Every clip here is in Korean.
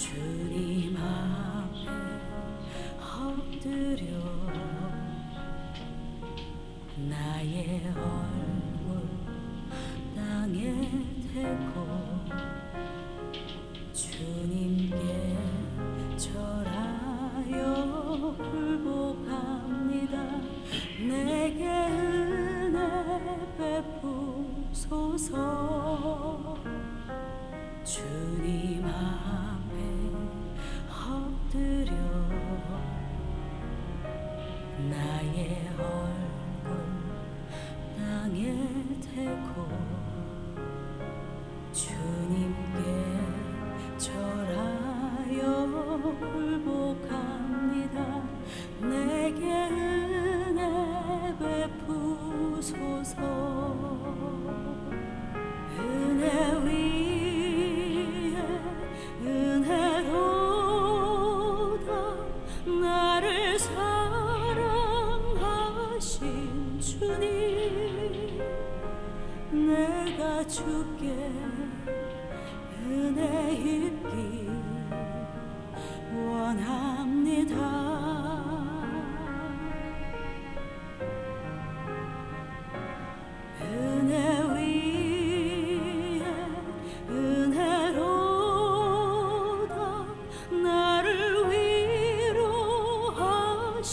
주님 앞에 엎드려 나의 얼굴 땅에 대고 주님께 절하여 굴복합니다. 내게 은혜 베푸소서. 주님 앞에 엎드려 나의 얼굴 땅에 대고 주님께 절하여 굴복합니다. 내게 은혜 베푸소서. 은혜 위에 은혜로다 나를 사랑하신 주님, 내가 주께 은혜 입기 원합니다. 은혜 위에 은혜로다 나를 위로하신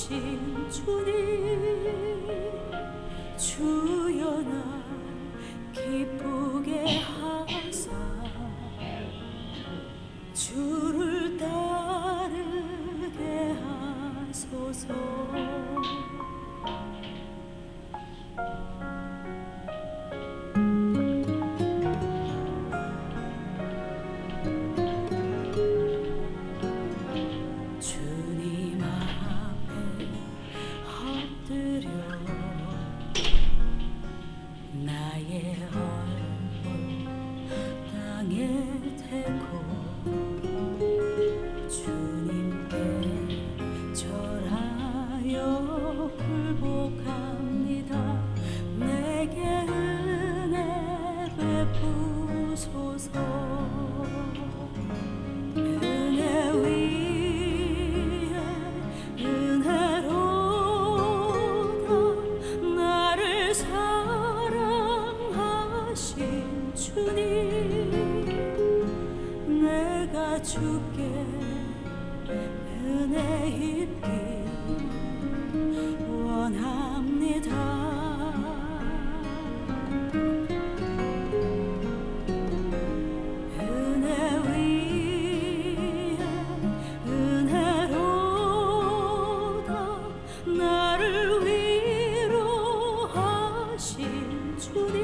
주님, 주여 나 기쁘게 하사 주를 따르게 하소서. 주님 앞에 엎드려 나의 얼굴 땅에 대고 주님께 절하여 굴복합니다. 내게 은혜 베푸소서. 은혜 위에 은혜로다 나를 사랑하신 주님, 내가 주께 은혜 입기 원합니다. 은혜 위에 은혜로다 나를 위로하신 주님,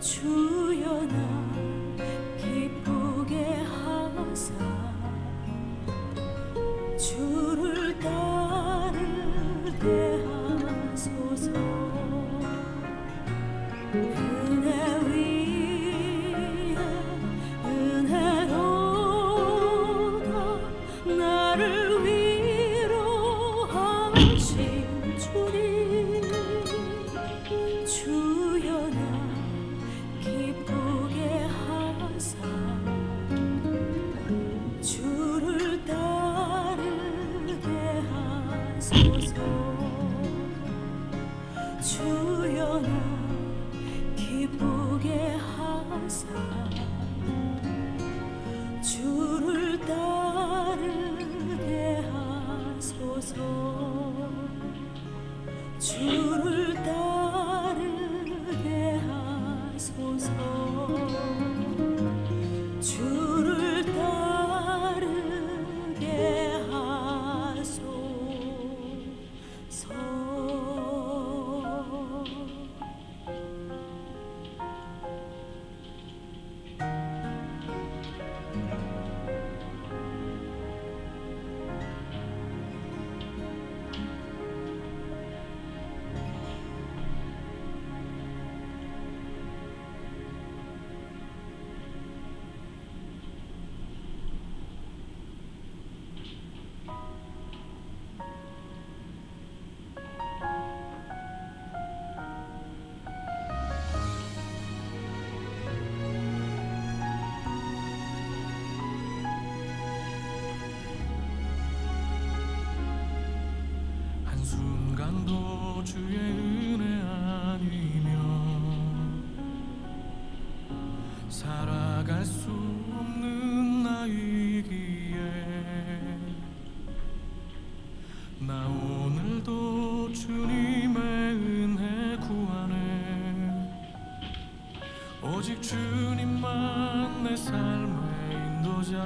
주여 나 기쁘게 하사 주를 따르게 하소서. 은혜 위에 은혜로다 나를 위로하신 주님, 주여 나 기쁘게 하사 주를 따르게 하소서. 주여 나 기쁘게 하사 주를 따르게 하소서. 주를 따르게 하소서. 주를 따르게 하소서. 고난도 주의 은혜 아니면 살아갈 수 없는 나이기에 나 오늘도 주님의 은혜 구하네. 오직 주님만 내 삶의 인도자.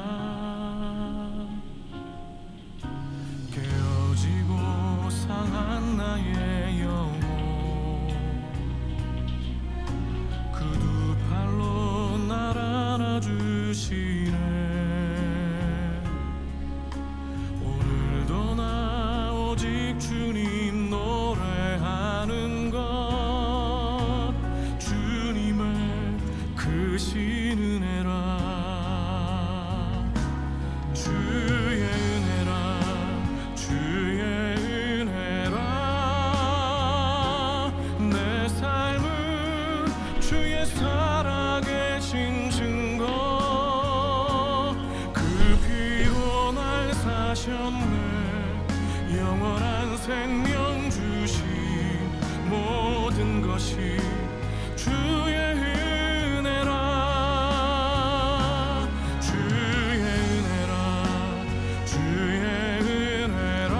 깨어지고 상한 나의 영혼 그 두 팔로 날 안아주시네. 오늘도 나 오직 주님 노래하는 것 주님의 크신 은혜라. 주의 은혜라 주의 은혜라. 내 삶은 주의 살아계신 증거 그 피로 날 사셨네. 영원한 생명 주신 모든 것이 주의 은혜라. 주의 은혜라 주의 은혜라.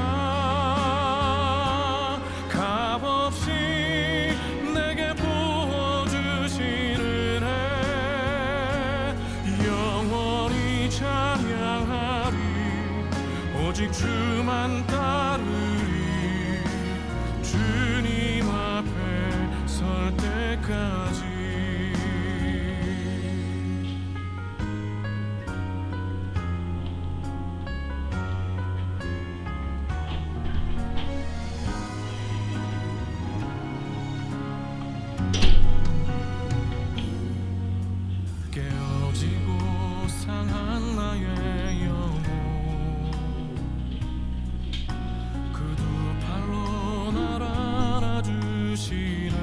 값없이 내게 부어주신 은혜 영원히 찬양하리. 오직 주만 따르리. 주님 앞에 설 때까지. 깨어지고 상한 나의 영혼 그 두 팔로 날 안아주시네.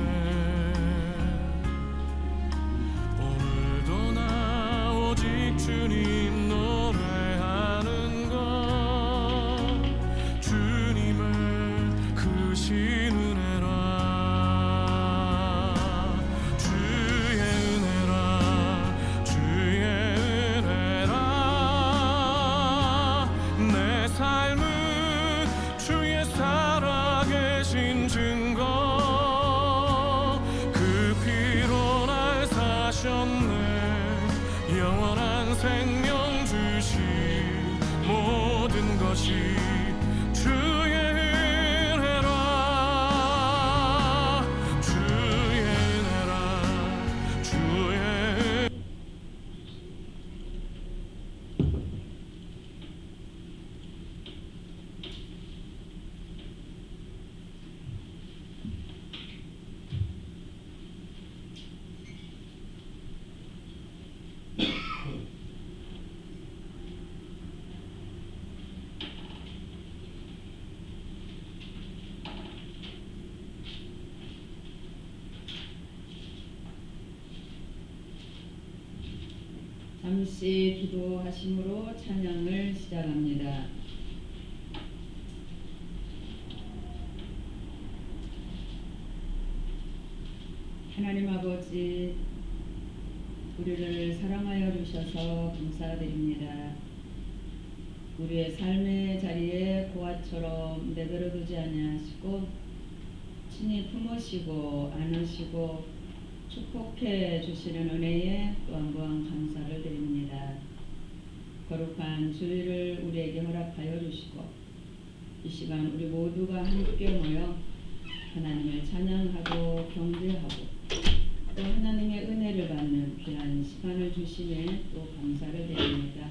오늘도 나 오직 주님 노래하는 것 주님의 크신 은혜라. 주의 은혜라 주의 은혜라. 내 삶은 주의 살아계신 증거 그 피로 날 사셨네. 영원한 생명 주신 모든 것이 주의 은혜라. 주의 은혜라 주의 잠시 기도하심으로 찬양을 시작합니다. 하나님 아버지, 우리를 사랑하여 주셔서 감사드립니다. 우리의 삶의 자리에 고아처럼 내버려 두지 아니하시고 친히 품으시고 안으시고 축복해 주시는 은혜에 또 한 번 감사를 드립니다. 거룩한 주일을 우리에게 허락하여 주시고 이 시간 우리 모두가 함께 모여 하나님을 찬양하고 경배하고 또 하나님의 은혜를 받는 귀한 시간을 주심에 또 감사를 드립니다.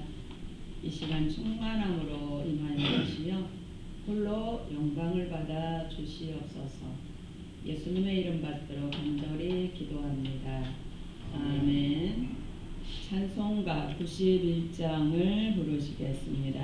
이 시간 충만함으로 임하여 주시며 홀로 영광을 받아 주시옵소서. 예수님의 이름 받들어 간절히 기도합니다. 아멘. 찬송가 91장을 부르시겠습니다.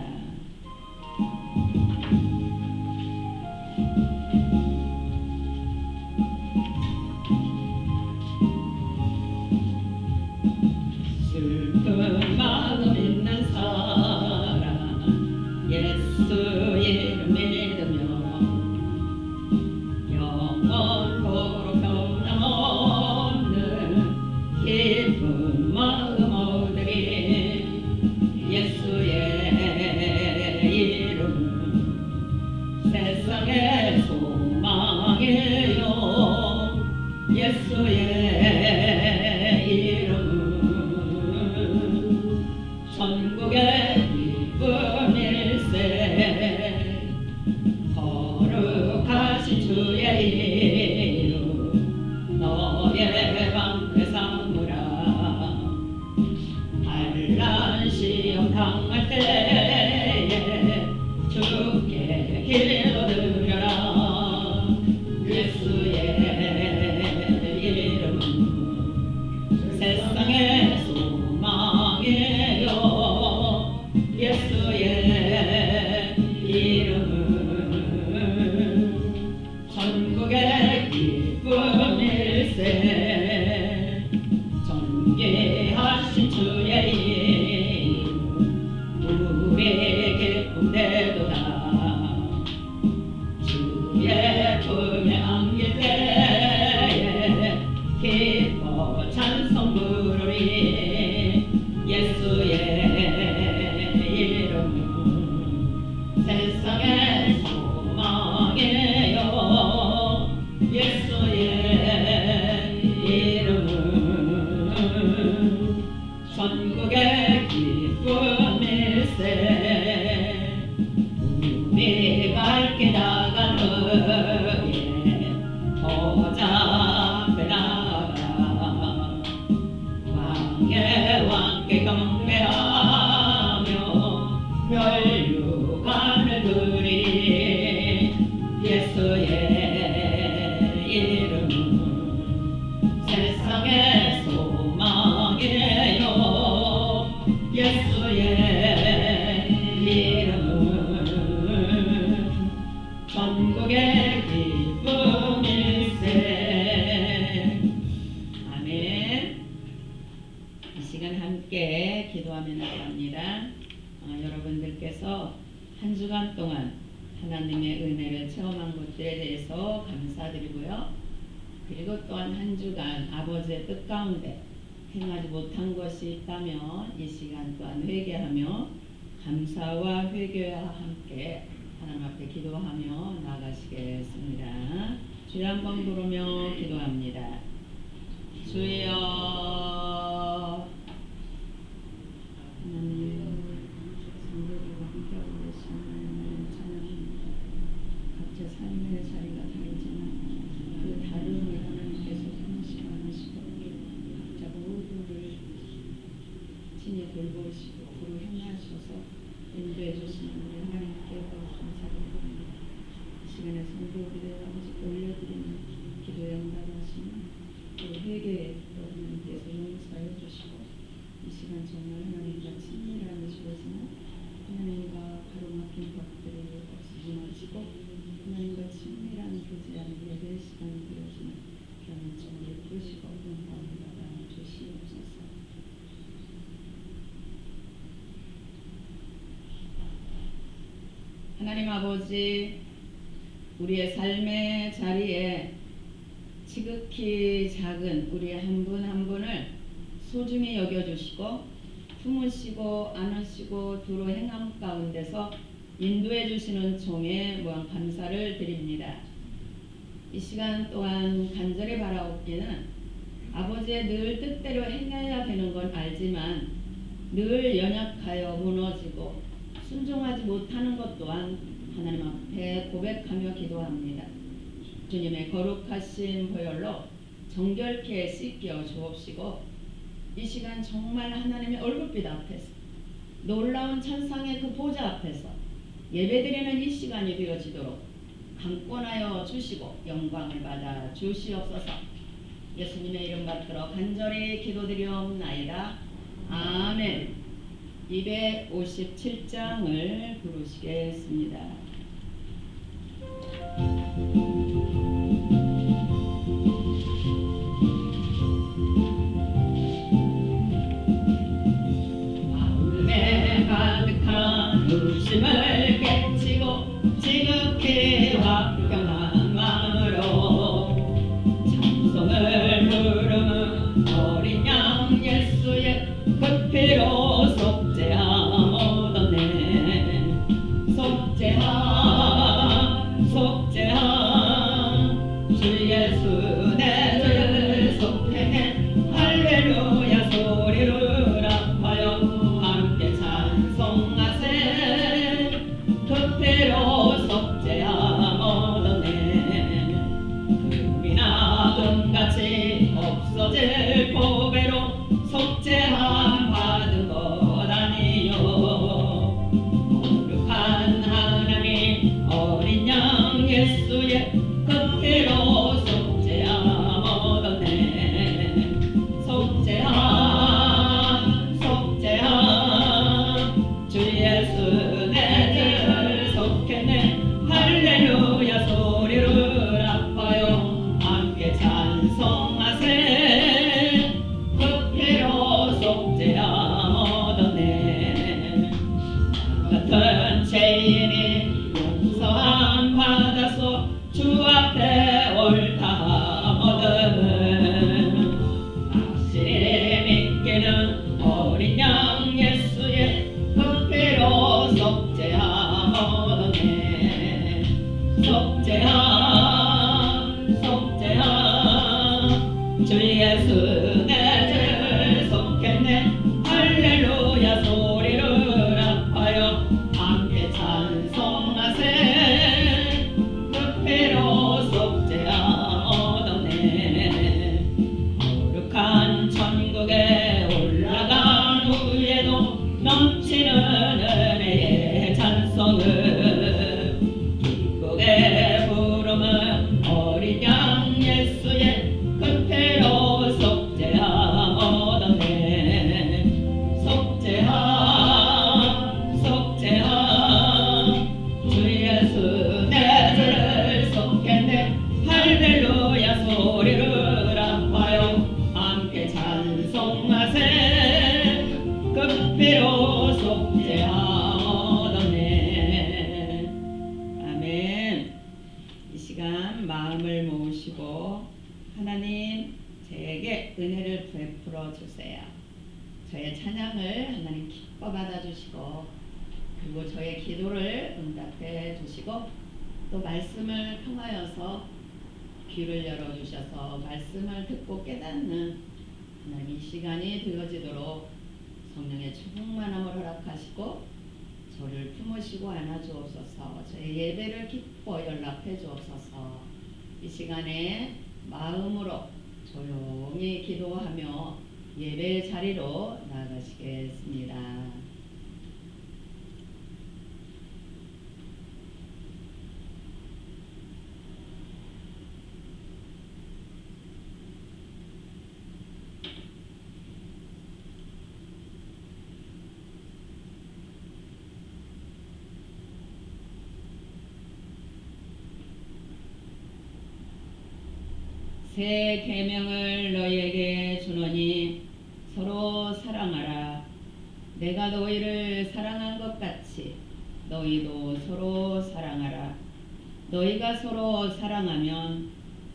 슬픈 마음 있는 사람 예수 이름 믿으며 시험 당할 때에 주께 기도드려라. 예수의 이름은 세상의 소망이에요. 예수의 이름은 천국의 기쁨일세. 존귀하신 주의 이름 우리 기쁨 되도다. 주의 품에 안길 때에 기뻐 찬송 부르리. 예수의 이름은 세상의 소망이에요. 예수의 이름은 천국의 기쁨일세. 우리 갈 길 나간 후에 보좌 앞에 나가 왕의 왕께 경배하며 멸류관을 드리리. 예수의 이름은 세상의 소망이에요. 예수의 이름은 천국의 기쁨일세. 아멘. 이 시간 함께 기도하며 나갑니다. 여러분들께서 한 주간 동안 하나님의 은혜를 체험한 것들에 대해서 감사드리고요. 그리고 또한 한 주간 아버지의 뜻 가운데 행하지 못한 것이 있다면 이 시간 또한 회개하며 감사와 회개와 함께 하나님 앞에 기도하며 나아가시겠습니다. 주여 한번 부르며 기도합니다. 주여 하나님 성도들과 함께하고 계신 하나님을 찬양합니다. 각자 삶의 자리가 다르지만 그 다름을 하나님께서 참으시고 않으시고 각자 모두를 친히 돌보시고 그로 행하셔서 인도해 주시는 우리 하나님께 감사드립니다. 이 시간에 성도들의 아버지께 올려드리는 기도에 응답하시는 또 회개에 또 하나님께서 용서해 주시고 이 시간 정말 하나님과 친밀함이 주어지는 하나님과 가로막힌 것들을 없애지 마시고 하나님과 친밀한 교제하는 예배 시간이 되어지는 귀한 정을 이끄시고 영광을 받아 주시옵소서. 하나님 아버지, 우리의 삶의 자리에 지극히 작은 우리 한 분 한 분을 소중히 여겨주시고 품으시고 안으시고 두루 행함 가운데서 인도해 주시는 종에 무한 감사를 드립니다. 이 시간 또한 간절히 바라옵기는 아버지의 늘 뜻대로 행해야 되는 건 알지만 늘 연약하여 무너지고 순종하지 못하는 것 또한 하나님 앞에 고백하며 기도합니다. 주님의 거룩하신 보혈로 정결케 씻겨 주옵시고 이 시간 정말 하나님의 얼굴빛 앞에서 놀라운 천상의 그 보좌 앞에서 예배드리는 이 시간이 되어지도록 강권하여 주시고 영광을 받아 주시옵소서. 예수님의 이름 받들어 간절히 기도드리옵나이다. 아멘. 257장을 부르시겠습니다. 마음에 가득한 의심을 깨치고 지극히 화평한 마음으로 찬송을 부르는 어린 양 예수의 그 피로 속죄함 얻었네. 속죄함 주 예수 내 죄를 속해 할렐루야 소리를 합하여 함께 찬송하세. 그 피로 속죄함 얻었네. 금이나 금같이 없어질 보배로 속죄함 받은 것 급비로 속죄하오네. 아멘. 이 시간 마음을 모으시고 하나님 제게 은혜를 베풀어 주세요. 저의 찬양을 하나님 기뻐 받아주시고 그리고 저의 기도를 응답해 주시고 또 말씀을 통하여서 귀를 열어주셔서 말씀을 듣고 깨닫는 하나님 이 시간이 되어지도록 성령의 충만함을 허락하시고 저를 품으시고 안아주옵소서. 저의 예배를 기뻐 연락해 주옵소서. 이 시간에 마음으로 조용히 기도하며 예배 자리로 나아가시겠습니다. 새 계명을 너희에게 주노니 서로 사랑하라. 내가 너희를 사랑한 것 같이 너희도 서로 사랑하라. 너희가 서로 사랑하면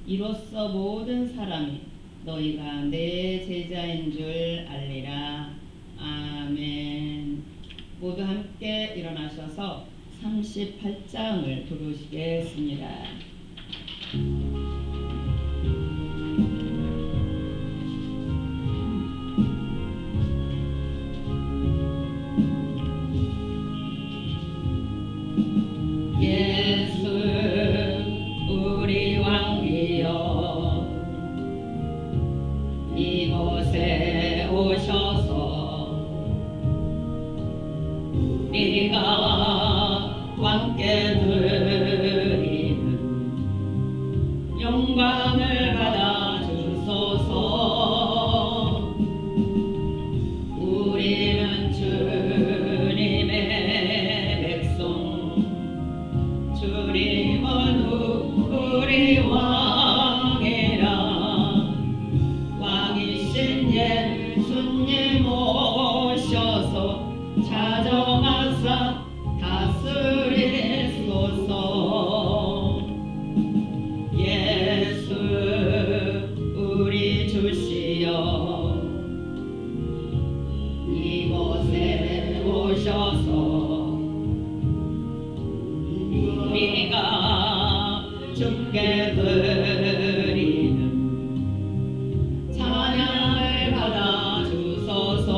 이로써 모든 사람이 너희가 내 제자인 줄 알리라. 아멘. 모두 함께 일어나셔서 38장을 부르시겠습니다. 예수 우리 왕이여 이곳에 오셔서 우리가 왕께 드리는 영광을 받아 주소서. 우리는 주님의 백성 주님은 우리 왕이라. 왕이신 예수님 오셔서 자정하사 다스리소서. 예수 우리 주시여 이곳에 오셔서 우리가 주께 드리는 찬양을 받아 주소서.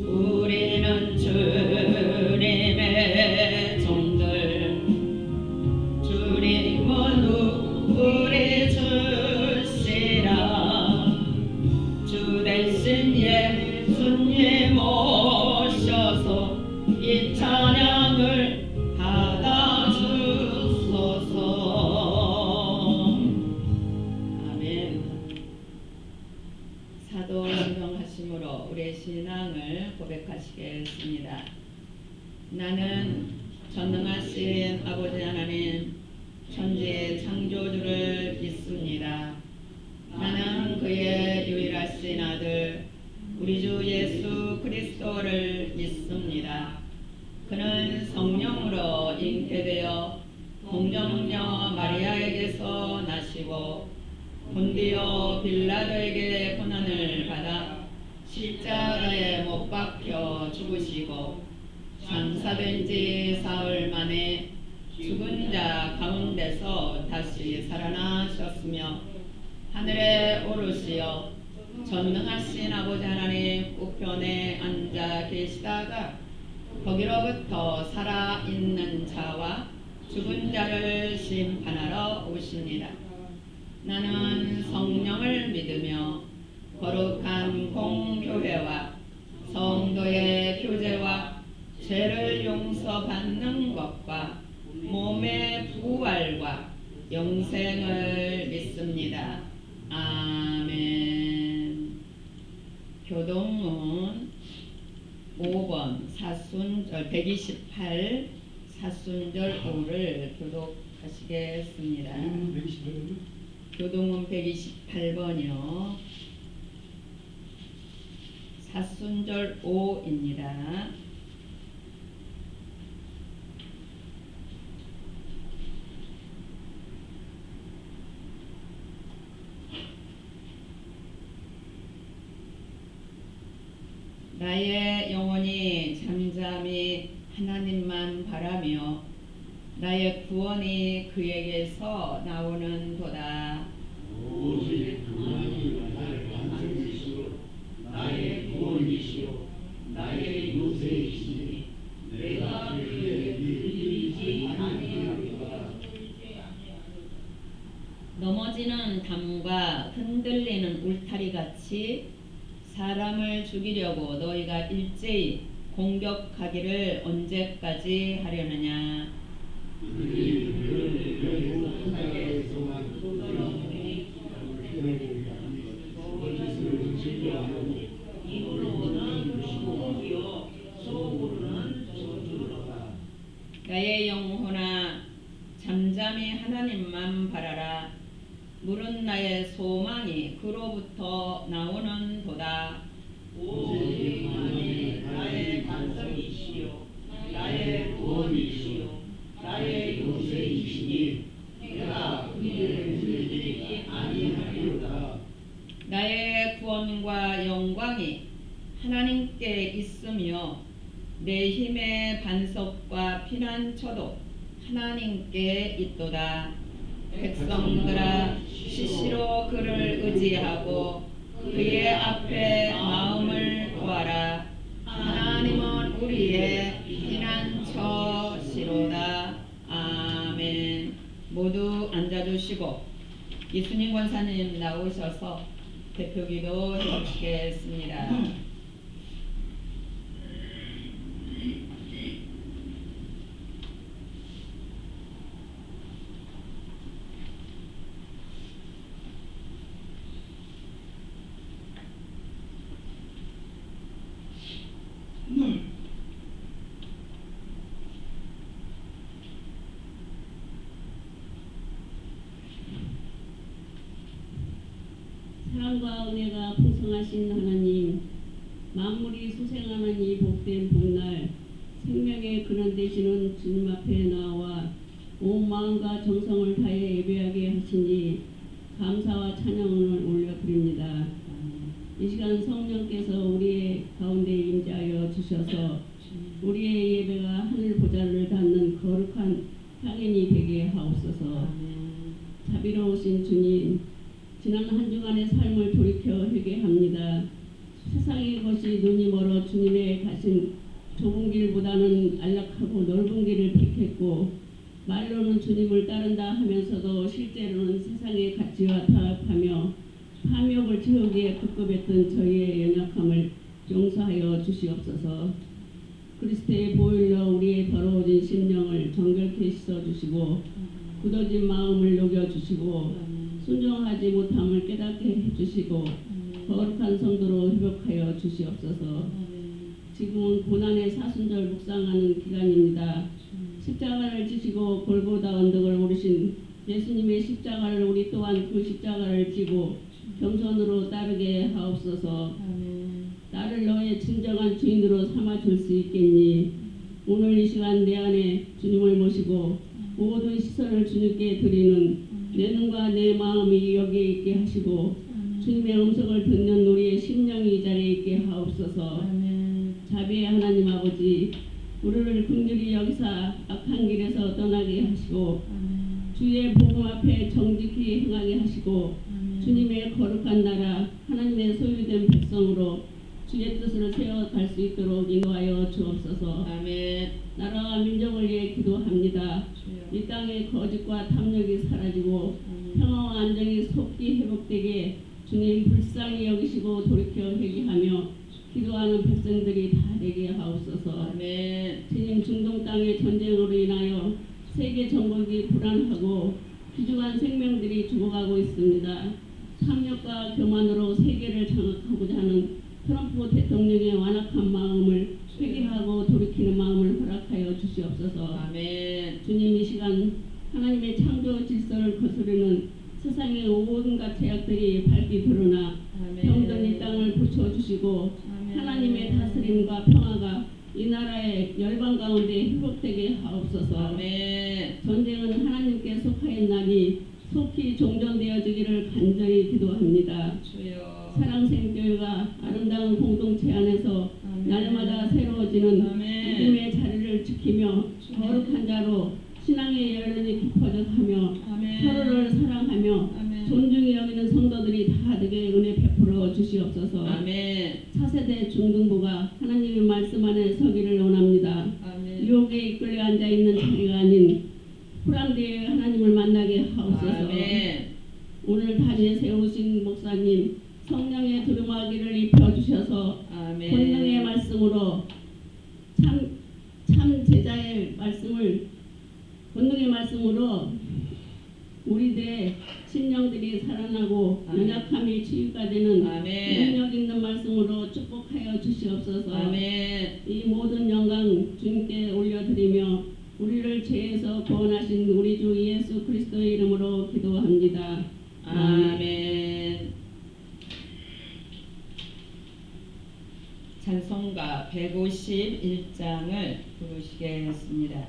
우리는 주님의 종들 주님은 우리 주시라. 주 대신 예수님 오셔서 이 찬양을 받아 주소서. 아멘. 사도 신앙하심으로 우리의 신앙을 고백하시겠습니다. 나는 전능하신 아버지 하나님 천지의 창조주를 믿습니다. 나는 그의 유일하신 아들 우리 주 예수 그리스도를 믿습니다. 그는 성령으로 잉태되어 동정녀 마리아에게서 나시고 본디오 빌라도에게 고난을 받아 십자가에 못 박혀 죽으시고 장사된 지 사흘 만에 죽은 자 가운데서 다시 살아나셨으며 하늘에 오르시어 전능하신 아버지 하나님 우편에 앉아 계시다가 거기로부터 살아있는 자와 죽은 자를 심판하러 오십니다. 나는 성령을 믿으며 거룩한 공교회와 성도의 교제와 죄를 용서받는 것과 몸의 부활과 영생을 믿습니다. 아멘. 교동문 5번 사순절 128 사순절 5를 교독하시겠습니다. 교동문 128번이요. 사순절 5입니다. 나의 영혼이 잠잠히 하나님만 바라며 나의 구원이 그에게서 나오는도다. 오직 하나님 나의 반석이시요 나의 구원이시요 나의 요새이시니 내가 그에게 밀리지 아니하리라. 넘어지는 담과 흔들리는 울타리 같이 사람을 죽이려고 너희가 일제히 공격하기를 언제까지 하려느냐. 그들이 그를 결국 하나님께서만 떠나오니 거짓을 즐겨하고 입으로는 시고하며 속으로는 저주로다. 나의 영혼아 잠잠히 하나님만 바라라. 물은 나의 소망이 그로부터 나오는도다. 오직 하나님 나의 반석이시요 나의 구원이시요 나의 요새이시니 내가 그에게 밀리지 아니하리로다. 나의 구원과 영광이 하나님께 있으며 내 힘의 반석과 피난처도 하나님께 있도다. 백성들아 시시로 그를 의지하고 그의 앞에 마음을 구하라. 하나님은 우리의 피난처시로다. 아멘. 모두 앉아주시고 이순인 권사님 나오셔서 대표기도 해주시겠습니다. 사랑과 은혜가 풍성하신 하나님, 만물이 소생하는 이 복된 복날, 생명의 근원 되시는 주님 앞에 나와 온 마음과 정성을 다해 예배하게 하시니 감사와 찬양을 올려드립니다. 이 시간 성령께서 우리의 가운데 임재하여 주셔서 우리의 예배가 하늘 보좌를 닿는 거룩한 향연이 되게 하옵소서. 자비로우신 주님, 지난 한 주간의 삶을 돌이켜 회개합니다. 세상의 것이 눈이 멀어 주님의 가신 좁은 길보다는 안락하고 넓은 길을 택했고 말로는 주님을 따른다 하면서도 실제로는 세상의 가치와 타협하며 탐욕을 채우기에 급급했던 저희의 연약함을 용서하여 주시옵소서. 그리스도의 보혈로 우리의 더러워진 심령을 정결케 씻어주시고 굳어진 마음을 녹여주시고 순종하지 못함을 깨닫게 해주시고 거룩한 성도로 회복하여 주시옵소서. 지금은 고난의 사순절 묵상하는 기간입니다. 십자가를 지시고 골고다 언덕을 오르신 예수님의 십자가를 우리 또한 그 십자가를 지고 겸손으로 따르게 하옵소서. 나를 너의 진정한 주인으로 삼아줄 수 있겠니? 오늘 이 시간 내 안에 주님을 모시고 모든 시선을 주님께 드리는 내 눈과 내 마음이 여기에 있게 하시고 주님의 음성을 듣는 우리의 심령이 이 자리에 있게 하옵소서. 자비의 하나님 아버지, 우리를 긍휼히 여기사 악한 길에서 떠나게 하시고 주의 복음 앞에 정직히 행하게 하시고 주님의 거룩한 나라 하나님의 소유된 백성으로 주의 뜻을 세워갈 수 있도록 인도하여 주옵소서. 아멘. 나라와 민족을 위해 기도합니다. 이 땅의 거짓과 탐욕이 사라지고 평화와 안정이 속히 회복되게 주님 불쌍히 여기시고 돌이켜 회개하며 기도하는 백성들이 다 되게 하옵소서. 아멘. 주님, 중동 땅의 전쟁으로 인하여 세계 전국이 불안하고 귀중한 생명들이 죽어가고 있습니다. 탐욕과 교만으로 세계를 장악하고자 하는 트럼프 대통령의 완악한 마음을 회개하고 돌이키는 마음을 허락하여 주시옵소서. 아멘. 주님, 이 시간 하나님의 창조 질서를 거스르는 세상의 온갖 죄악들이 밝게 드러나 아멘. 병든 이 땅을 고쳐주시고 하나님의 다스림과 평화가 이 나라의 열방 가운데 회복되게 하옵소서. 아멘. 전쟁은 하나님께 속하였나니 속히 종전되어지기를 간절히 기도합니다. 주여. 사랑생교회가 아름다운 공동체 안에서 아멘. 날마다 새로워지는 아멘. 믿음의 자리를 지키며 거룩한 자로 신앙의 연륜이 깊어져가며 아멘. 서로를 사랑하며 아멘. 존중히 여기는 성도들이 다 되게 은혜 베풀어 주시옵소서. 아멘. 차세대 중등부가 하나님의 말씀 안에 서기를 원합니다. 아멘. 유혹에 이끌려 앉아있는 자리가 아닌 호랑대에 하나님을 만나게 하옵소서. 아멘. 오늘 단위에 세우신 목사님 성령의 두루마기를 입혀주셔서 아멘. 권능의 말씀으로 참 제자의 말씀을 권능의 말씀으로 우리들의 심령들이 살아나고 아멘. 연약함이 치유가 되는 아멘. 능력 있는 말씀으로 축복하여 주시옵소서. 아멘. 이 모든 영광 주님께 올려드리며 우리를 죄에서 구원하신 우리 주 예수 그리스도의 이름으로 기도합니다. 아멘. 찬송가 151장을 부르시겠습니다.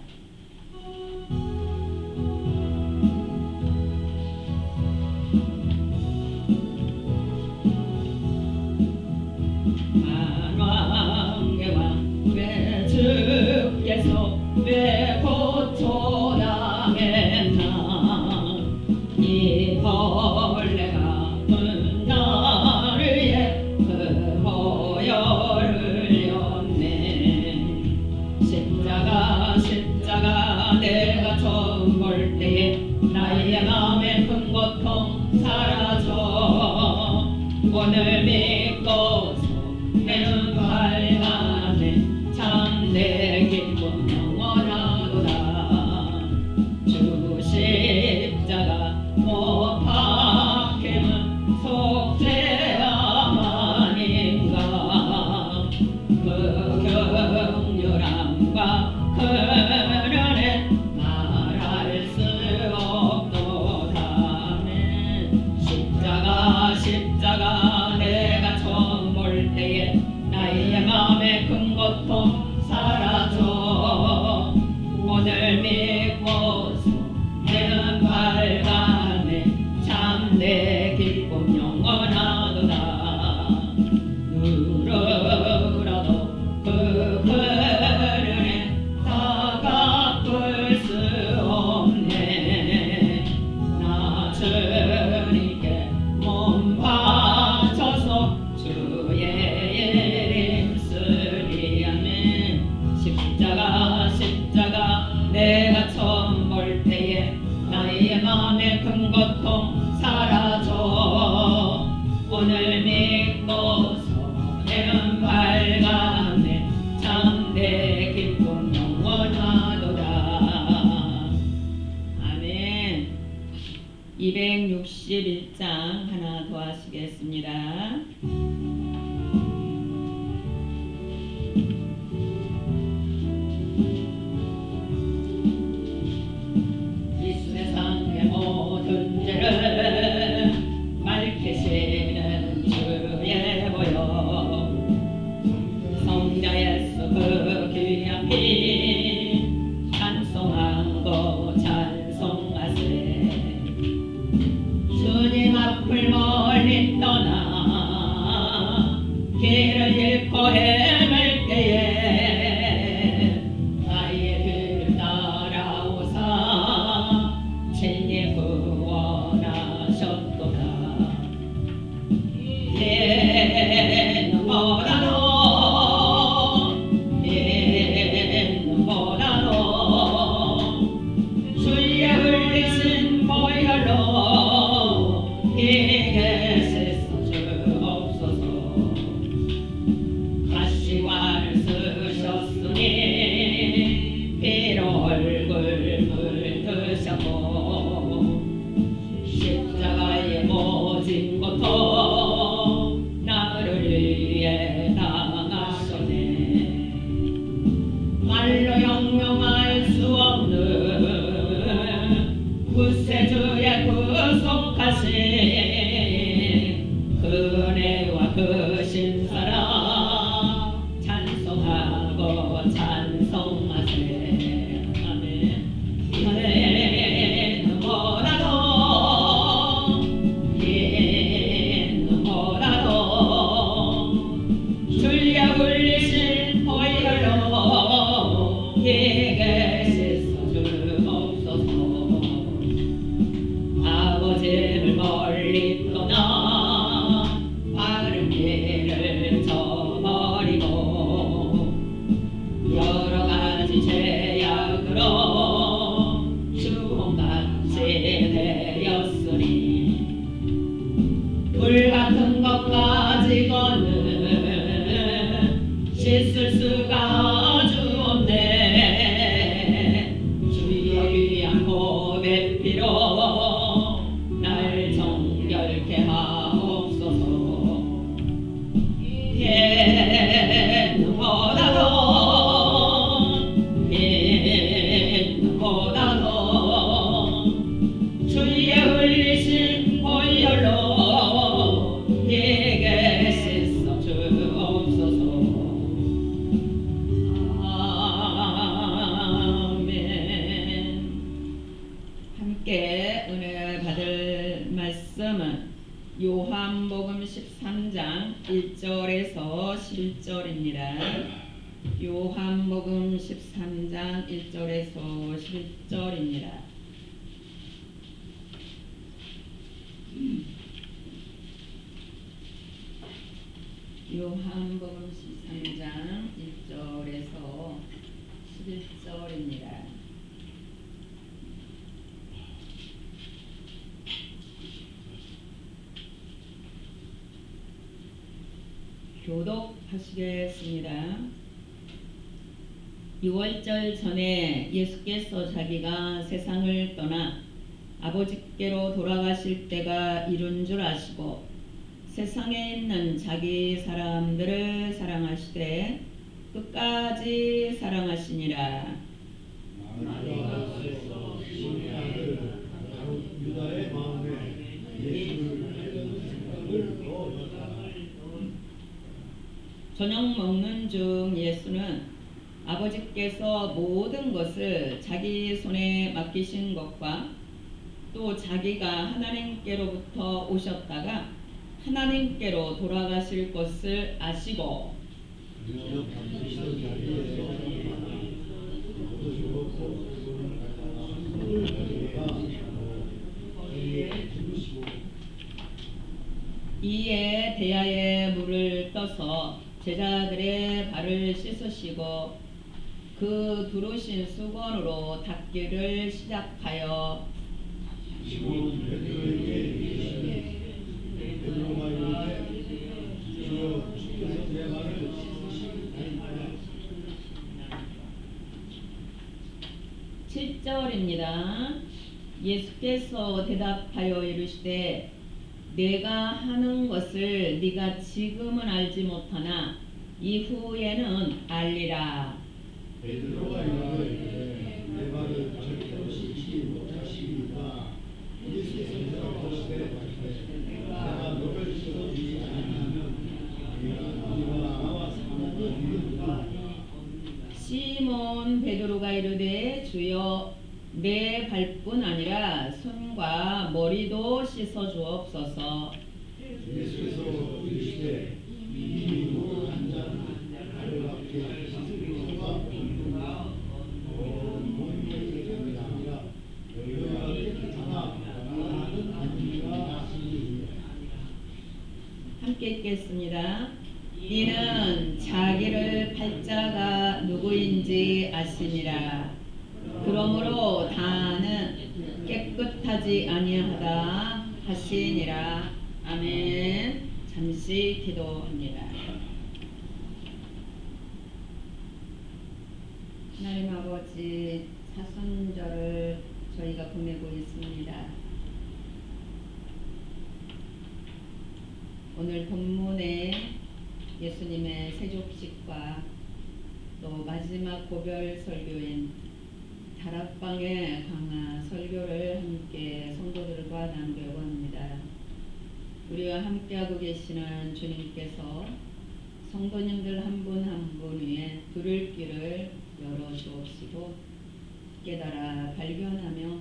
만왕의 왕 왜 주께서 왜 고초당했나 이 벌레가 나를 위해 그 보혈을 였네. 십자가 내가 처음 볼 때에 나의 마음에 큰 고통 사라져. 오늘 믿고서 내는 밝아내 참내 기쁨 영원하도다. 주 십자가 못 박힘은 속죄함아닌가. 그 격렬함과 그 은혜 말할 수 없도다. 십자가 내가 처음 볼 때에 나의 마음에 큰 고통 사라져. 오늘 믿고서 내는 밝아내 참내 기쁨 영원하도다. 누구라도 그 은혜 다 갚을 수 없네. 나 주님께 몸 바쳐서 주의 이름 쓰리. 아멘. 십자가 내가 처음 볼 때에 나의 마음에 큰 고통 사라져. 오늘 믿고서 내는 밝아내 참내 기쁨 영원하도다. 아멘. 261장 하나 더 하시겠습니다. 이 세상의 모든 죄를 밝히시는 주의 보혈, 성자 예수 그 귀한 피 찬송하고 찬송하세. 주님 앞을 멀리 떠나 길을 잃고 헤맬 때에 나의 길을 따라오사 친히 구원하셨도다. 예는보다도 주의 흘리신 보혈로 이게 주옵소서. 다시 있을 수가 주옵네. 주여 귀한 고백 피로 날 정결케 하옵소서. 빛보다도 주의 흘리신 보혈로 내게 씻어 주옵소서. 아멘. 함께 은혜 받을 말씀은 요한복음 13장 1절에서 11절입니다. 요한복음 13장 1절에서 11절입니다. 요한복음 13장 1절에서 11절입니다. 교독하시겠습니다. 6월절 전에 예수께서 자기가 세상을 떠나 아버지께로 돌아가실 때가 이룬 줄 아시고 세상에 있는 자기 사람들을 사랑하시되 끝까지 사랑하시니라. 유다의 마음에 예수를 생각을 넣었다. 저녁 먹는 중 예수는 아버지께서 모든 것을 자기 손에 맡기신 것과 또 자기가 하나님께로부터 오셨다가 하나님께로 돌아가실 것을 아시고 이에 대야에 물을 떠서 제자들의 발을 씻으시고 그 두르신 수건으로 닦기를 시작하여 시몬 베드로에게 베드로가 이르되 주여 주께서 내 발을 씻으시나이까. 7절입니다. 예수께서 대답하여 이르시되 내가 하는 것을 네가 지금은 알지 못하나 이후에는 알리라. 베드로가 이르되 내 발을 절대로 씻지 못하시리까. 예수께서 대답하시되 내가 너를 씻어주지 않으면 네가 나와 사는 이유가. 시몬 베드로가 이르되 주여 내 발뿐 아니라 손과 머리도 씻어 주옵소서. 예수께서 이르시되 이미 물 한 잔 발을 밖에 씻을 수가 없느니라. 온 몸이 깨끗이 아니라 너희가 깨끗하나 나는 아니라 하시니. 함께 읽겠습니다. 이는 자기를 팔자가 누구인지 아시니라. 그러므로 다는 깨끗하지 아니하다 하시니라. 아멘. 잠시 기도합니다. 하나님 아버지, 사순절을 저희가 보내고 있습니다. 오늘 본문에 예수님의 세족식과 또 마지막 고별 설교인 다락방의 강화 설교를 함께 성도들과 나누려고 합니다. 우리와 함께하고 계시는 주님께서 성도님들 한 분 한 분 위에 들을 길을 열어주옵시고 깨달아 발견하며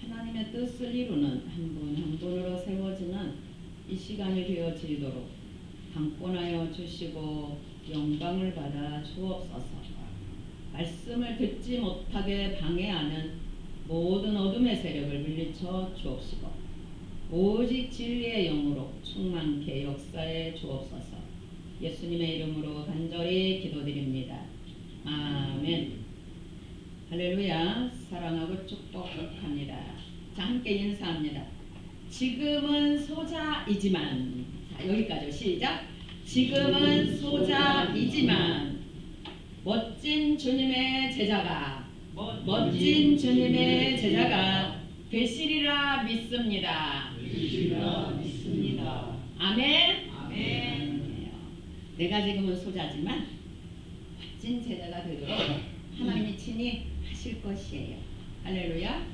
하나님의 뜻을 이루는 한 분 한 분으로 세워지는 이 시간이 되어지도록 강권하여 주시고 영광을 받아 주옵소서. 말씀을 듣지 못하게 방해하는 모든 어둠의 세력을 물리쳐 주옵시고 오직 진리의 영으로 충만케 역사해 주옵소서. 예수님의 이름으로 간절히 기도드립니다. 아멘. 할렐루야. 사랑하고 축복합니다. 자, 함께 인사합니다. 지금은 소자이지만, 자, 여기까지 시작. 지금은 소자이지만 멋진 주님의 제자가 되시리라 믿습니다. 아멘. 내가 지금은 소자지만 멋진 제자가 되도록 하나님이 친히 하실 것이에요. 할렐루야.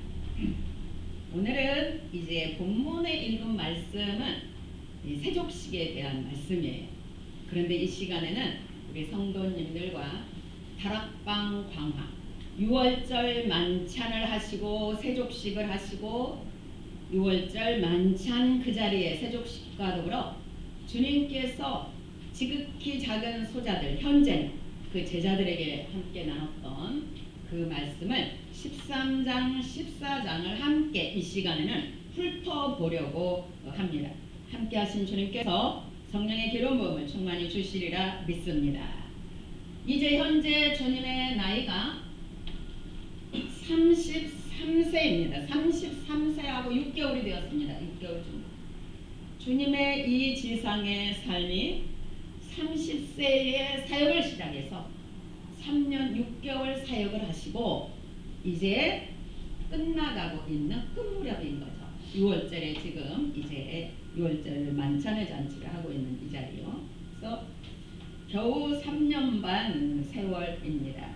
오늘은 이제 본문에 읽은 말씀은 이 세족식에 대한 말씀이에요. 그런데 이 시간에는 우리 성도님들과 다락방 광화 6월절 만찬을 하시고 세족식을 하시고 6월절 만찬 그 자리에 세족식과 더불어 주님께서 지극히 작은 소자들 현재 그 제자들에게 함께 나눴던 그 말씀을 13장 14장을 함께 이 시간에는 훑어보려고 합니다. 함께 하신 주님께서 성령의 기름 부음을 충만히 주시리라 믿습니다. 이제 현재 주님의 나이가 33세입니다. 33세하고 6개월이 되었습니다. 6개월 정도. 주님의 이 지상의 삶이 30세의 사역을 시작해서 3년 6개월 사역을 하시고 이제 끝나가고 있는 끝무렵인 거죠. 6월절에 지금 이제 6월절 만찬의 잔치를 하고 있는 이 자리요. 그래서 겨우 3년 반 세월입니다.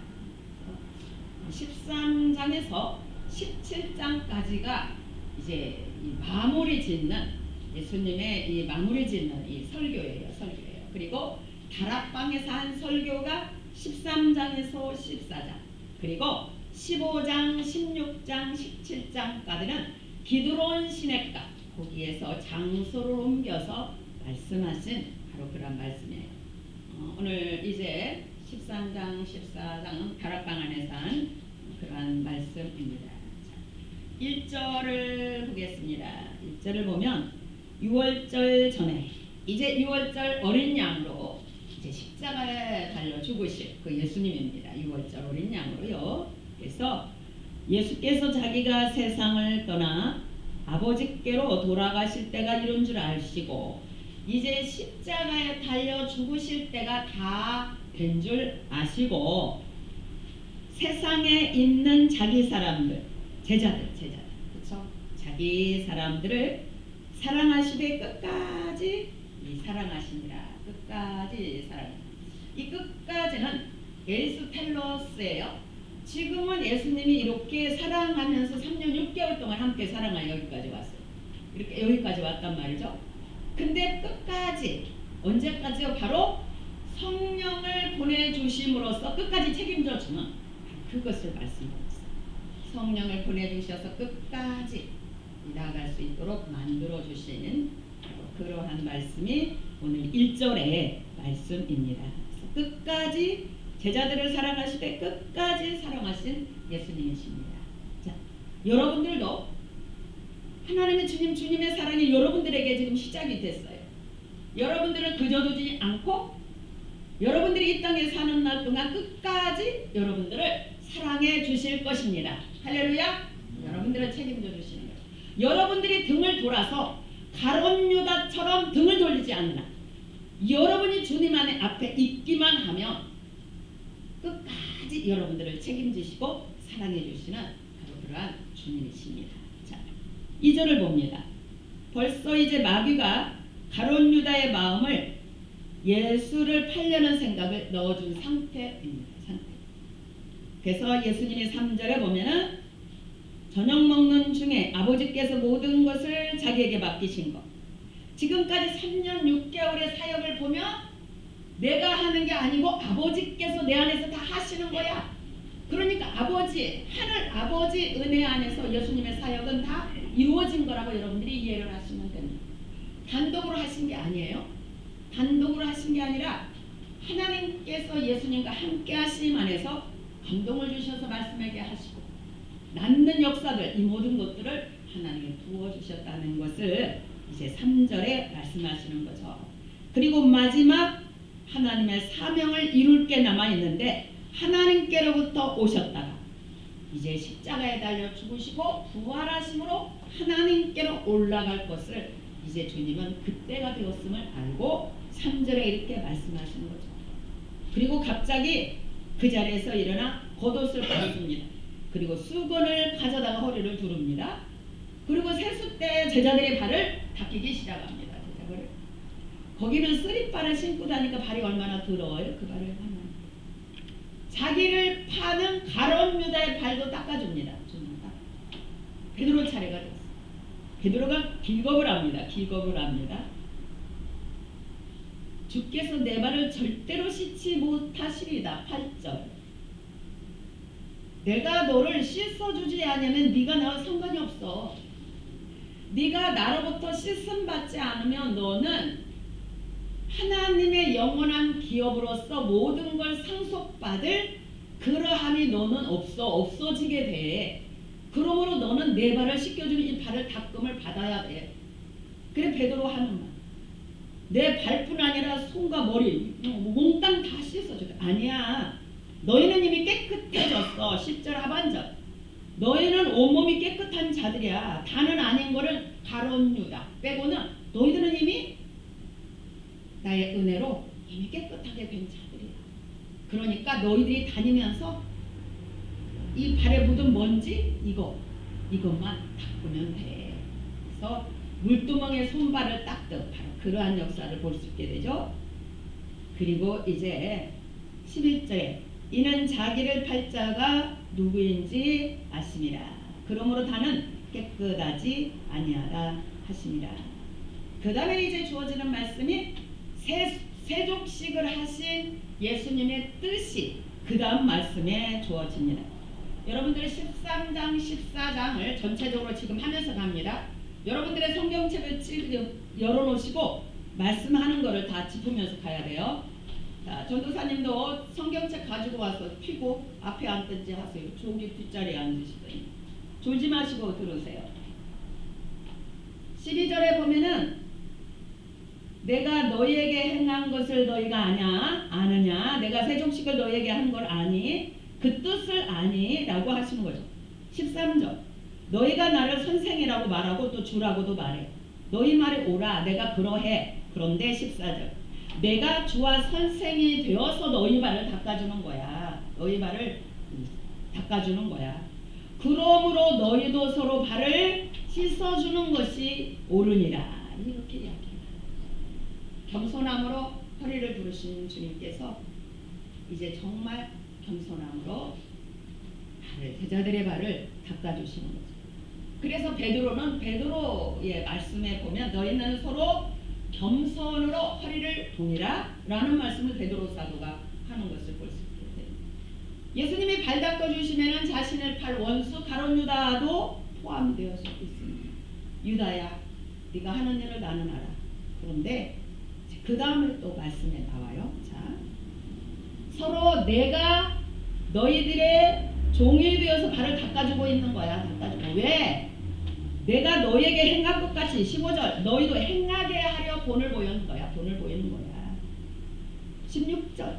13장에서 17장까지가 이제 이 마무리 짓는 예수님의 이 마무리 짓는 이 설교예요. 그리고 다락방에서 한 설교가 13장에서 14장, 그리고 15장, 16장, 17장까지는 기드론 시냇가 거기에서 장소를 옮겨서 말씀하신 바로 그런 말씀이에요. 오늘 이제 13장, 14장은 다락방 안에서 한 그러한 말씀입니다. 1절을 보겠습니다. 1절을 보면 6월절 전에 이제 6월절 어린 양으로 이제 십자가에 달려 죽으실 그 예수님입니다. 6월절 어린 양으로요. 그래서 예수께서 자기가 세상을 떠나 아버지께로 돌아가실 때가 이른 줄 아시고 이제 십자가에 달려 죽으실 때가 다 된 줄 아시고 세상에 있는 자기 사람들 제자들 그렇죠? 자기 사람들을 사랑하시되 끝까지 사랑하시니라. 끝까지 사랑. 이 끝까지는 에리스텔로스예요. 지금은 예수님이 이렇게 사랑하면서 3년 6개월 동안 함께 사랑하여 여기까지 왔어요. 이렇게 여기까지 왔단 말이죠. 근데 끝까지 언제까지요? 바로 성령을 보내주심으로써 끝까지 책임져 주는 그것을 말씀드렸어요. 성령을 보내주셔서 끝까지 나아갈 수 있도록 만들어 주시는 그러한 말씀이 오늘 1절의 말씀입니다. 끝까지 제자들을 사랑하시되 끝까지 사랑하신 예수님이십니다. 자, 여러분들도 하나님의 주님의 사랑이 여러분들에게 지금 시작이 됐어요. 여러분들은 그저 두지 않고 여러분들이 이 땅에 사는 날 동안 끝까지 여러분들을 사랑해 주실 것입니다. 할렐루야. 여러분들을 책임져 주시는 거예요. 여러분들이 등을 돌아서 가룟 유다처럼 등을 돌리지 않으나 여러분이 주님 안에 앞에 있기만 하면 끝까지 여러분들을 책임지시고 사랑해 주시는 바로 그러한 주님이십니다. 자, 2절을 봅니다. 벌써 이제 마귀가 가룟 유다의 마음을 예수를 팔려는 생각을 넣어준 상태입니다. 그래서 예수님이 3절에 보면은 저녁 먹는 중에 아버지께서 모든 것을 자기에게 맡기신 것. 지금까지 3년 6개월의 사역을 보면 내가 하는 게 아니고 아버지께서 내 안에서 다 하시는 거야. 그러니까 아버지, 하늘 아버지 은혜 안에서 예수님의 사역은 다 이루어진 거라고 여러분들이 이해를 하시면 됩니다. 단독으로 하신 게 아니에요. 단독으로 하신 게 아니라 하나님께서 예수님과 함께 하심 안에서 감동을 주셔서 말씀하게 하시고 낳는 역사들 이 모든 것들을 하나님이 부어주셨다는 것을 이제 3절에 말씀하시는 거죠. 그리고 마지막 하나님의 사명을 이룰 게 남아있는데 하나님께로부터 오셨다가 이제 십자가에 달려 죽으시고 부활하심으로 하나님께로 올라갈 것을 이제 주님은 그때가 되었음을 알고 3절에 이렇게 말씀하시는 거죠. 그리고 갑자기 그 자리에서 일어나 겉옷을 벗습니다. 그리고 수건을 가져다가 허리를 두릅니다. 그리고 세숫대 제자들의 발을 닦이기 시작합니다. 제자들을. 거기는 쓰리발을 신고 다니까 발이 얼마나 더러워요. 그 발을 하나. 자기를 파는 가룟 유다의 발도 닦아줍니다. 베드로 차례가 됐어요. 베드로가 길겁을 합니다. 길겁을 합니다. 주께서 내 발을 절대로 씻지 못하시리다. 8절. 내가 너를 씻어주지 않으면 네가 나와 상관이 없어. 네가 나로부터 씻음 받지 않으면 너는 하나님의 영원한 기업으로서 모든 걸 상속받을 그러함이 너는 없어지게 돼. 그러므로 너는 내 발을 씻겨주는 이 발을 닦음을 받아야 돼. 그래 베드로 하는 말. 내 발뿐 아니라 손과 머리, 몽땅 다 씻어줘. 아니야. 너희는 이미 깨끗해졌어. 10절 하반절. 너희는 온몸이 깨끗한 자들이야. 다는 아닌 거를 가룟 유다 빼고는 너희들은 이미 나의 은혜로 이미 깨끗하게 된 자들이야. 그러니까 너희들이 다니면서 이 발에 묻은 먼지 이것만 닦으면 돼. 그래서 물두멍에 손발을 닦듯 바로 그러한 역사를 볼 수 있게 되죠. 그리고 이제 11절에 이는 자기를 팔 자가 누구인지 아심이라. 그러므로 다는 깨끗하지 아니하라 하심이라. 그 다음에 이제 주어지는 말씀이 세족식을 하신 예수님의 뜻이 그 다음 말씀에 주어집니다. 여러분들이 13장 14장을 전체적으로 지금 하면서 갑니다. 여러분들의 성경책을 열어놓으시고 말씀하는 거를 다 짚으면서 가야 돼요. 자, 전도사님도 성경책 가지고 와서 피고 앞에 앉든지 하세요. 저기 뒷자리에 앉으시더니 졸지 마시고 들으세요. 12절에 보면은 내가 너희에게 행한 것을 너희가 아느냐? 내가 세종식을 너희에게 한 걸 아니? 그 뜻을 아니? 라고 하시는 거죠. 13절 너희가 나를 선생이라고 말하고 또 주라고도 말해. 너희 말이 오라. 내가 그러해. 그런데 14절 내가 주와 선생이 되어서 너희 발을 닦아주는 거야. 너희 발을 닦아주는 거야. 그러므로 너희도 서로 발을 씻어주는 것이 옳으니라. 이렇게 이야기합니다. 겸손함으로 허리를 부르신 주님께서 이제 정말 겸손함으로 제자들의 발을 닦아주시는 거죠. 그래서 베드로의 말씀에 보면 너희는 서로 겸손으로 허리를 동이라 라는 말씀을 베드로 사도가 하는 것을 볼 수 있게 됩니다. 예수님이 발 닦아주시면 자신을 팔 원수 가룟 유다도 포함되어서 있습니다. 유다야 네가 하는 일을 나는 알아. 그런데 그 다음에 또 말씀에 나와요. 자, 서로 내가 너희들의 종이 되어서 발을 닦아주고 있는 거야. 닦아주고. 왜? 내가 너희에게 행한 것 같이 15절 너희도 행하게 하려 본을 보이는 거야. 본을 보이는 거야. 16절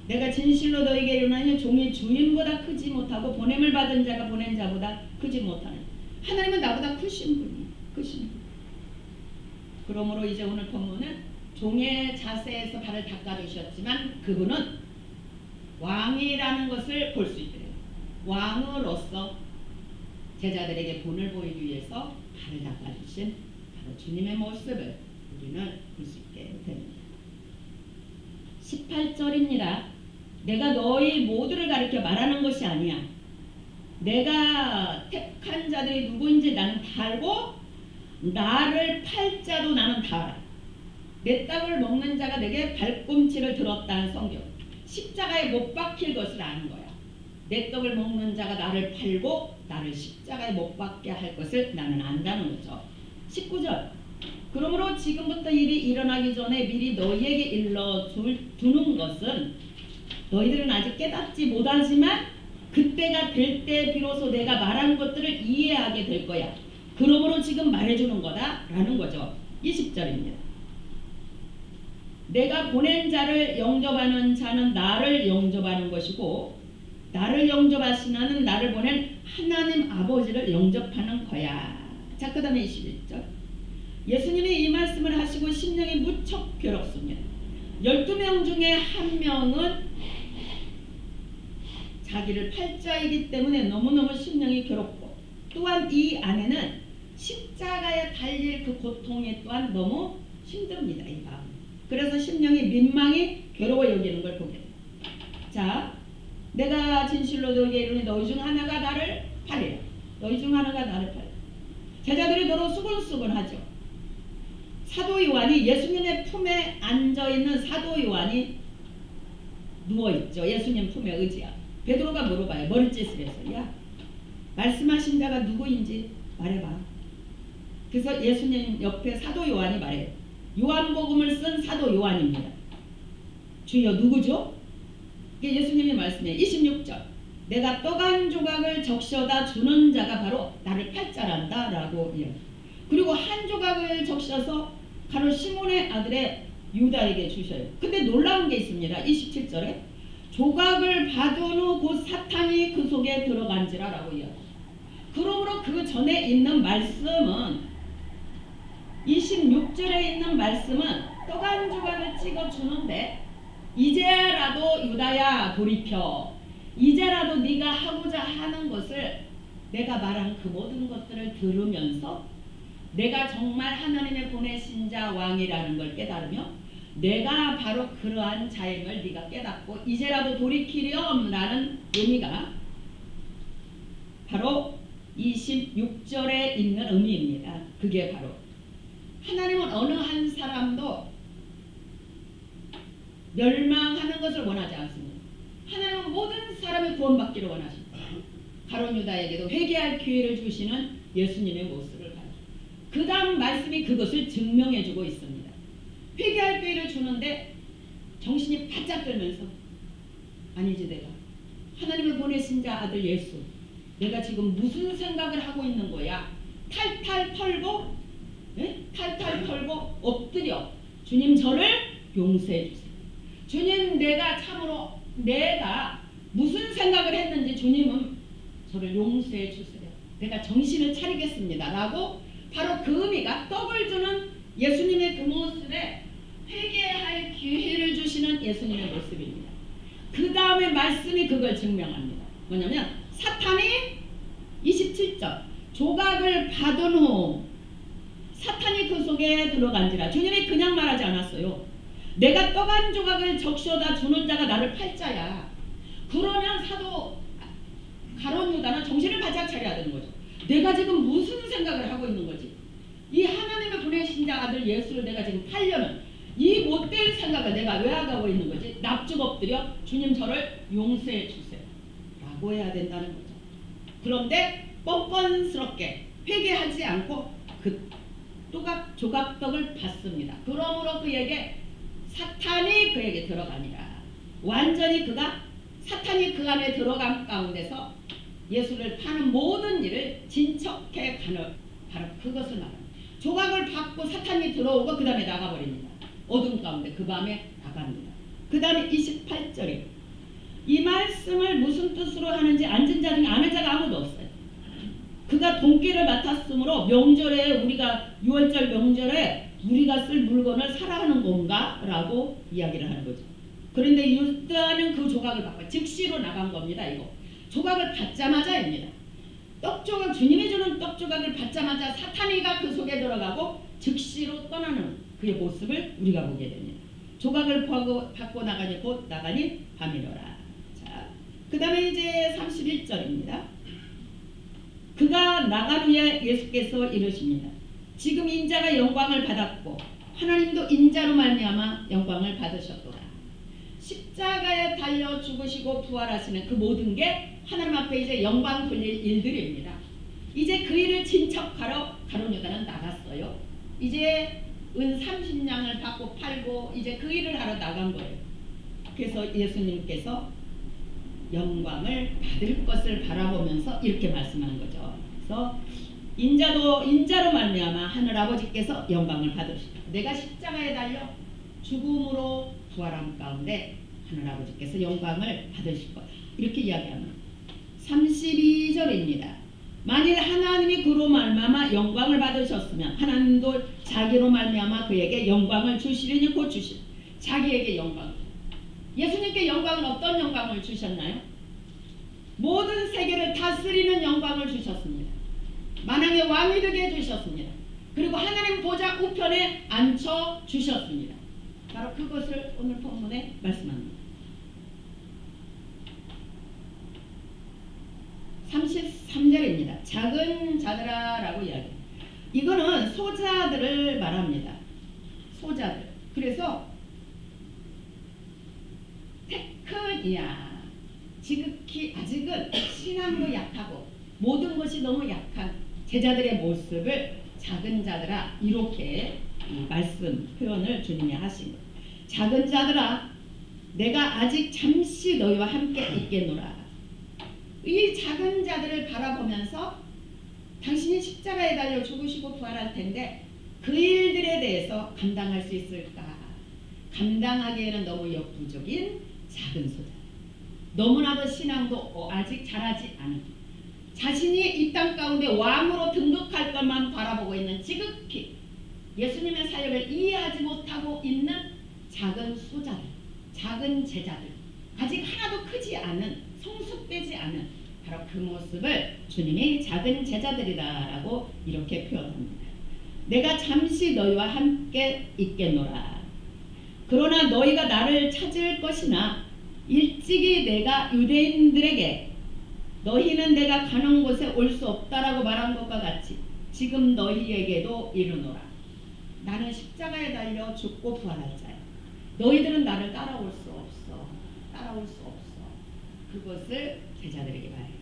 내가 진실로 너희에게 이르노니 종이 주인보다 크지 못하고 보냄을 받은 자가 보낸 자보다 크지 못하는. 하나님은 나보다 크신 분이에요. 크신 분. 그러므로 이제 오늘 본문은 종의 자세에서 발을 닦아주셨지만 그분은 왕이라는 것을 볼 수 있더래요. 왕으로서 제자들에게 본을 보이기 위해서 발을 닦아주신 바로 주님의 모습을 우리는 볼 수 있게 됩니다. 18절입니다. 내가 너희 모두를 가리켜 말하는 것이 아니야. 내가 택한 자들이 누구인지 나는 다 알고 나를 팔 자도 나는 다 알아. 내 떡을 먹는 자가 내게 발꿈치를 들었다는 성경. 십자가에 못 박힐 것을 아는 거야. 내 떡을 먹는 자가 나를 팔고 나를 십자가에 못 박게 할 것을 나는 안다는 거죠. 19절 그러므로 지금부터 일이 일어나기 전에 미리 너희에게 일러두는 것은 너희들은 아직 깨닫지 못하지만 그때가 될 때 비로소 내가 말한 것들을 이해하게 될 거야. 그러므로 지금 말해주는 거다 라는 거죠. 20절입니다. 내가 보낸 자를 영접하는 자는 나를 영접하는 것이고 나를 영접하시는 나를 보낸 하나님 아버지를 영접하는 거야. 자, 그 다음에 21절 예수님이 이 말씀을 하시고 심령이 무척 괴롭습니다. 12명 중에 한 명은 자기를 팔자이기 때문에 너무너무 심령이 괴롭고, 또한 이 안에는 십자가에 달릴 그 고통이 또한 너무 힘듭니다. 이 마음. 그래서 심령이 민망히 괴로워 여기는 걸 보게 됩니다. 자, 내가 진실로 너희에게 이르노니 너희 중 하나가 나를 팔리라. 너희 중 하나가 나를 팔리라. 제자들이 너로 수근수근하죠. 사도 요한이, 예수님의 품에 앉아있는 사도 요한이 누워있죠. 예수님 품에 의지하고. 베드로가 물어봐요. 머리짓을 해서, 야, 말씀하신 자가 누구인지 말해봐. 그래서 예수님 옆에 사도 요한이 말해요. 요한복음을 쓴 사도 요한입니다. 주여 누구죠? 예수님이 말씀해요. 26절. 내가 떡 한 조각을 적셔다 주는 자가 바로 나를 팔자란다 라고 해요. 그리고 한 조각을 적셔서 바로 시몬의 아들의 유다에게 주셔요. 근데 놀라운 게 있습니다. 27절에 조각을 받은 후 곧 사탄이 그 속에 들어간지라 라고 해요. 그러므로 그 전에 있는 말씀은, 26절에 있는 말씀은 떡 한 조각을 찍어 주는데, 이제라도 유다야 돌이켜, 이제라도 네가 하고자 하는 것을, 내가 말한 그 모든 것들을 들으면서 내가 정말 하나님의 보내신 자 왕이라는 걸 깨달으며 내가 바로 그러한 자임을 네가 깨닫고 이제라도 돌이키렴라는 의미가 바로 26절에 있는 의미입니다. 그게 바로 하나님은 어느 한 사람도 멸망하는 것을 원하지 않습니다. 하나님은 모든 사람이 구원받기를 원하십니다. 가룟 유다에게도 회개할 기회를 주시는 예수님의 모습을 봐요. 그 다음 말씀이 그것을 증명해주고 있습니다. 회개할 기회를 주는데 정신이 바짝 들면서, 아니지, 내가 하나님을 보내신 자 아들 예수, 내가 지금 무슨 생각을 하고 있는 거야? 탈탈 털고, 탈탈 털고 엎드려 주님 저를 용서해 주세요. 주님, 내가 참으로 내가 무슨 생각을 했는지 주님은 저를 용서해 주세요. 내가 정신을 차리겠습니다 라고, 바로 그 의미가 떡을 주는 예수님의 그 모습에 회개할 기회를 주시는 예수님의 모습입니다. 그 다음에 말씀이 그걸 증명합니다. 뭐냐면 사탄이 27절 조각을 받은 후 사탄이 그 속에 들어간지라. 주님이 그냥 말하지 않았어요. 내가 떡 한 조각을 적셔다 주는 자가 나를 팔자야. 그러면 사도 가룟 유다는 정신을 바짝 차려야 되는 거죠. 내가 지금 무슨 생각을 하고 있는 거지? 이 하나님의 보내신 자 아들 예수를 내가 지금 팔려는 이 못된 생각을 내가 왜 하고 있는 거지? 납죽 엎드려 주님 저를 용서해 주세요 라고 해야 된다는 거죠. 그런데 뻔뻔스럽게 회개하지 않고 그 조각떡을 받습니다. 그러므로 그에게 사탄이 그에게 들어가니라. 완전히 그가 사탄이 그 안에 들어간 가운데서 예수를 파는 모든 일을 진척해 가는, 바로 그것을 말합니다. 조각을 받고 사탄이 들어오고 그 다음에 나가버립니다. 어둠 가운데 그 밤에 나갑니다. 그 다음에 28절에 이 말씀을 무슨 뜻으로 하는지 앉은 자 중에 아는 자가 아무도 없어요. 그가 돈기를 맡았으므로 명절에, 우리가 6월절 명절에 우리가 쓸 물건을 사라 하는 건가? 라고 이야기를 하는 거죠. 그런데 유다는 그 조각을 받고 즉시로 나간 겁니다. 이거 조각을 받자마자입니다. 떡조각, 주님이 주는 떡조각을 받자마자 사탄이가 그 속에 들어가고 즉시로 떠나는 그의 모습을 우리가 보게 됩니다. 조각을 받고 나가니 곧 나가니 밤이로라. 자, 그 다음에 이제 31절입니다. 그가 나간 후에 예수께서 이르십니다. 지금 인자가 영광을 받았고 하나님도 인자로 말미암아 영광을 받으셨도다. 십자가에 달려 죽으시고 부활하시는 그 모든 게 하나님 앞에 이제 영광 돌릴 일들입니다. 이제 그 일을 진척하러 가룟 유다는 나갔어요. 이제 은 30냥을 받고 팔고 이제 그 일을 하러 나간 거예요. 그래서 예수님께서 영광을 받을 것을 바라보면서 이렇게 말씀하는 거죠. 그래서 인자로 말미암아 하늘 아버지께서 영광을 받으시다. 내가 십자가에 달려 죽음으로 부활함 가운데 하늘 아버지께서 영광을 받으실 거다. 이렇게 이야기하는 32절입니다. 만일 하나님이 그로 말미암아 영광을 받으셨으면 하나님도 자기로 말미암아 그에게 영광을 주시리니 곧 주실. 자기에게 영광. 예수님께 영광은 어떤 영광을 주셨나요? 모든 세계를 다스리는 영광을 주셨습니다. 만왕의 왕이 되게 해주셨습니다. 그리고 하나님 보좌 우편에 앉혀 주셨습니다. 바로 그것을 오늘 본문에 말씀합니다. 33절입니다. 작은 자들아라고 이야기합니다. 이거는 소자들을 말합니다. 소자들. 그래서 테크니아, 지극히 아직은 신앙도 약하고 모든 것이 너무 약한 제자들의 모습을 작은 자들아 이렇게 말씀 표현을 주님이 하신 거예요. 작은 자들아 내가 아직 잠시 너희와 함께 있겠노라. 이 작은 자들을 바라보면서 당신이 십자가에 달려 죽으시고 부활할 텐데 그 일들에 대해서 감당할 수 있을까? 감당하기에는 너무 역부족인 작은 소자. 너무나도 신앙도 아직 자라지 않은 자신이 이 땅 가운데 왕으로 등극할 것만 바라보고 있는 지극히 예수님의 사역을 이해하지 못하고 있는 작은 소자들, 작은 제자들, 아직 하나도 크지 않은, 성숙되지 않은 바로 그 모습을 주님이 작은 제자들이다라고 이렇게 표현합니다. 내가 잠시 너희와 함께 있겠노라. 그러나 너희가 나를 찾을 것이나 일찍이 내가 유대인들에게 너희는 내가 가는 곳에 올 수 없다라고 말한 것과 같이 지금 너희에게도 이르노라. 나는 십자가에 달려 죽고 부활할 자야. 너희들은 나를 따라올 수 없어. 따라올 수 없어. 그것을 제자들에게 말해요.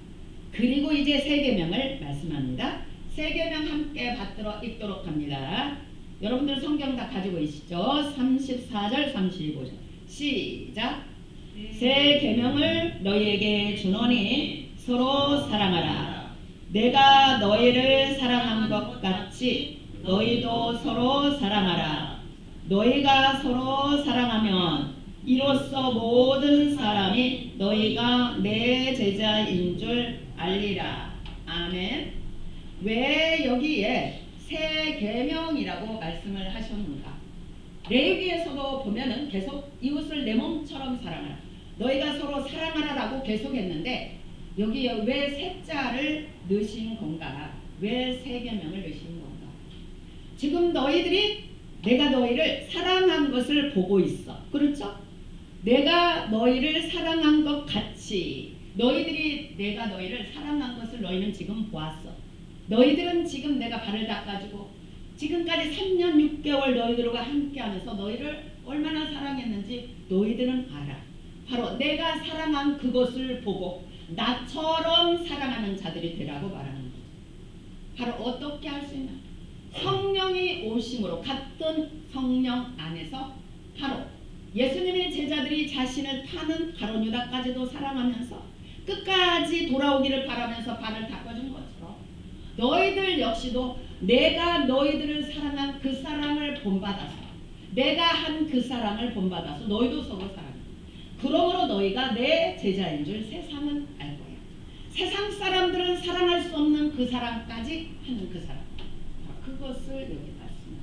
그리고 이제 세 계명을 말씀합니다. 세 계명 함께 받들어 읽도록 합니다. 여러분들 성경 다 가지고 계시죠? 34절 35절 시작. 새 계명을 너희에게 주노니 서로 사랑하라. 내가 너희를 사랑한 것 같이 너희도 서로 사랑하라. 너희가 서로 사랑하면 이로써 모든 사람이 너희가 내 제자인 줄 알리라. 아멘. 왜 여기에 새 계명이라고 말씀을 하셨는가? 레위기에서도 보면은 계속 이웃을 내 몸처럼 사랑하라. 너희가 서로 사랑하라라고 계속했는데 여기에 왜 셋자를 넣으신 건가? 왜 새 계명을 넣으신 건가? 지금 너희들이 내가 너희를 사랑한 것을 보고 있어. 그렇죠? 내가 너희를 사랑한 것 같이 너희들이 내가 너희를 사랑한 것을 너희는 지금 보았어. 너희들은 지금 내가 발을 닦아주고 지금까지 3년 6개월 너희들과 함께하면서 너희를 얼마나 사랑했는지 너희들은 알아. 바로 내가 사랑한 그것을 보고 나처럼 사랑하는 자들이 되라고 말하는 거죠. 바로 어떻게 할 수 있나? 성령이 오심으로 같은 성령 안에서 바로 예수님의 제자들이 자신을 타는 가룟 유다까지도 사랑하면서 끝까지 돌아오기를 바라면서 발을 닦아준 것처럼 너희들 역시도 내가 너희들을 사랑한 그 사랑을 본받아서 내가 한 그 사랑을 본받아서 너희도 서로 사랑해. 그러므로 너희가 내 제자인 줄 세상은 알 거야. 세상 사람들은 사랑할 수 없는 그 사랑까지 하는 그 사랑. 그것을 여기 말씀하고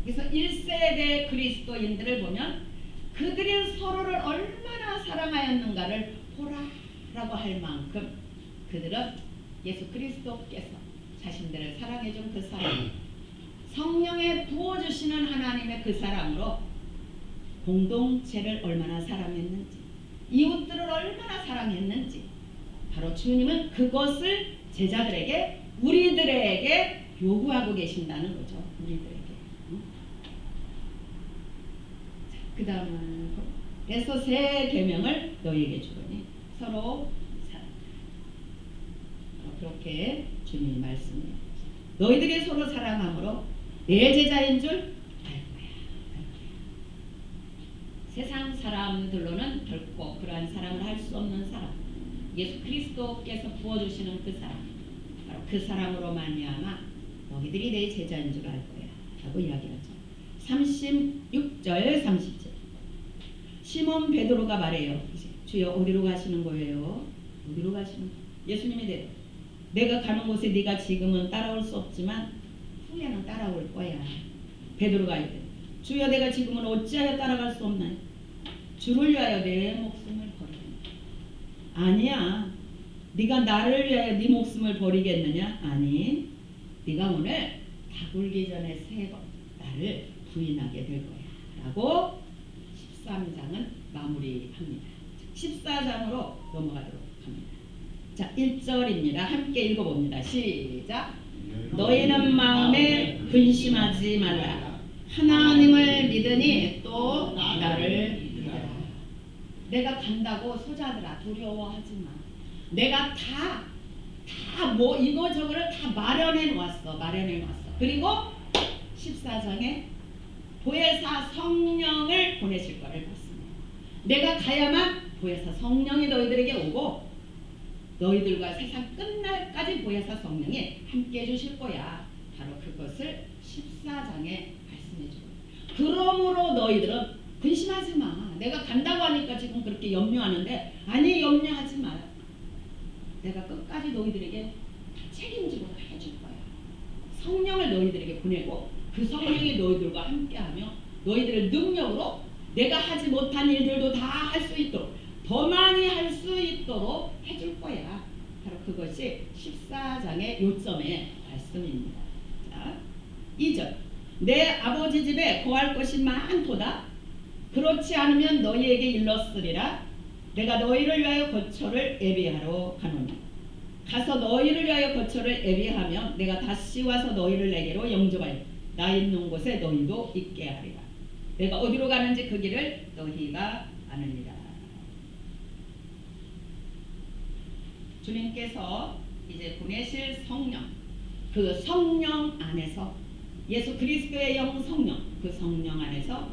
있습니다. 그래서 1세대 그리스도인들을 보면 그들이 서로를 얼마나 사랑하였는가를 보라라고 할 만큼 그들은 예수 그리스도께서 자신들을 사랑해준 그 사랑, 성령에 부어주시는 하나님의 그 사랑으로 공동체를 얼마나 사랑했는지, 이웃들을 얼마나 사랑했는지 바로 주님은 그것을 제자들에게, 우리들에게 요구하고 계신다는 거죠. 우리들에게. 그 다음은 그래서 새 계명을 너희에게 주노니 서로 사랑하라. 그렇게 주님이 말씀해요. 너희들이 서로 사랑함으로 내 제자인 줄 알 거야. 세상 사람들로는 결코 그러한 사랑을 할 수 없는 사랑, 예수 그리스도께서 부어주시는 그 사랑, 바로 그 사랑으로 말미암아 너희들이 내 제자인 줄 알 거야 라고 이야기하죠. 36절 30절 시몬 베드로가 말해요. 주여 어디로 가시는 거예요? 어디로 가시는 거예요? 예수님이 내가 가는 곳에 네가 지금은 따라올 수 없지만 후에는 따라올 거야. 베드로가 이래. 주여 내가 지금은 어찌하여 따라갈 수 없나요? 주를 위하여 내 목숨을 버리겠느냐? 아니야. 네가 나를 위하여 네 목숨을 버리겠느냐? 아니. 네가 오늘 다 굴기 전에 3번 나를 부인하게 될 거야. 라고 13장은 마무리합니다. 14장으로 넘어가도록 합니다. 자, 1절입니다. 함께 읽어봅니다. 시작. 너희는 마음에 근심하지 말라. 하나님을 믿으니 또 나를 믿어라. 내가 간다고 소자들아 두려워하지 마. 내가 다 뭐 이거저거를 다 마련해 놓았어. 그리고 14장에 보혜사 성령을 보내실 거를 봤습니다. 내가 가야만 보혜사 성령이 너희들에게 오고 너희들과 세상 끝날까지 보혜사 성령이 함께 해주실 거야. 바로 그것을 14장에 말씀해 주고, 그러므로 너희들은 근심하지 마. 내가 간다고 하니까 지금 그렇게 염려하는데, 아니 염려하지 마요. 내가 끝까지 너희들에게 다 책임지고 다 해줄 거야. 성령을 너희들에게 보내고 그 성령이 너희들과 함께하며 너희들의 능력으로 내가 하지 못한 일들도 다 할 수 있도록, 더 많이 할 수 있도록 해줄 거야. 바로 그것이 14장의 요점의 말씀입니다. 자, 2절. 내 아버지 집에 거할 것이 많도다. 그렇지 않으면 너희에게 일렀으리라. 내가 너희를 위하여 거처를 예비하러 가노니 가서 너희를 위하여 거처를 예비하면 내가 다시 와서 너희를 내게로 영접하여 나 있는 곳에 너희도 있게 하리라. 내가 어디로 가는지 그 길을 너희가 아느니라. 주님께서 이제 보내실 성령, 그 성령 안에서 예수 그리스도의 영 성령, 그 성령 안에서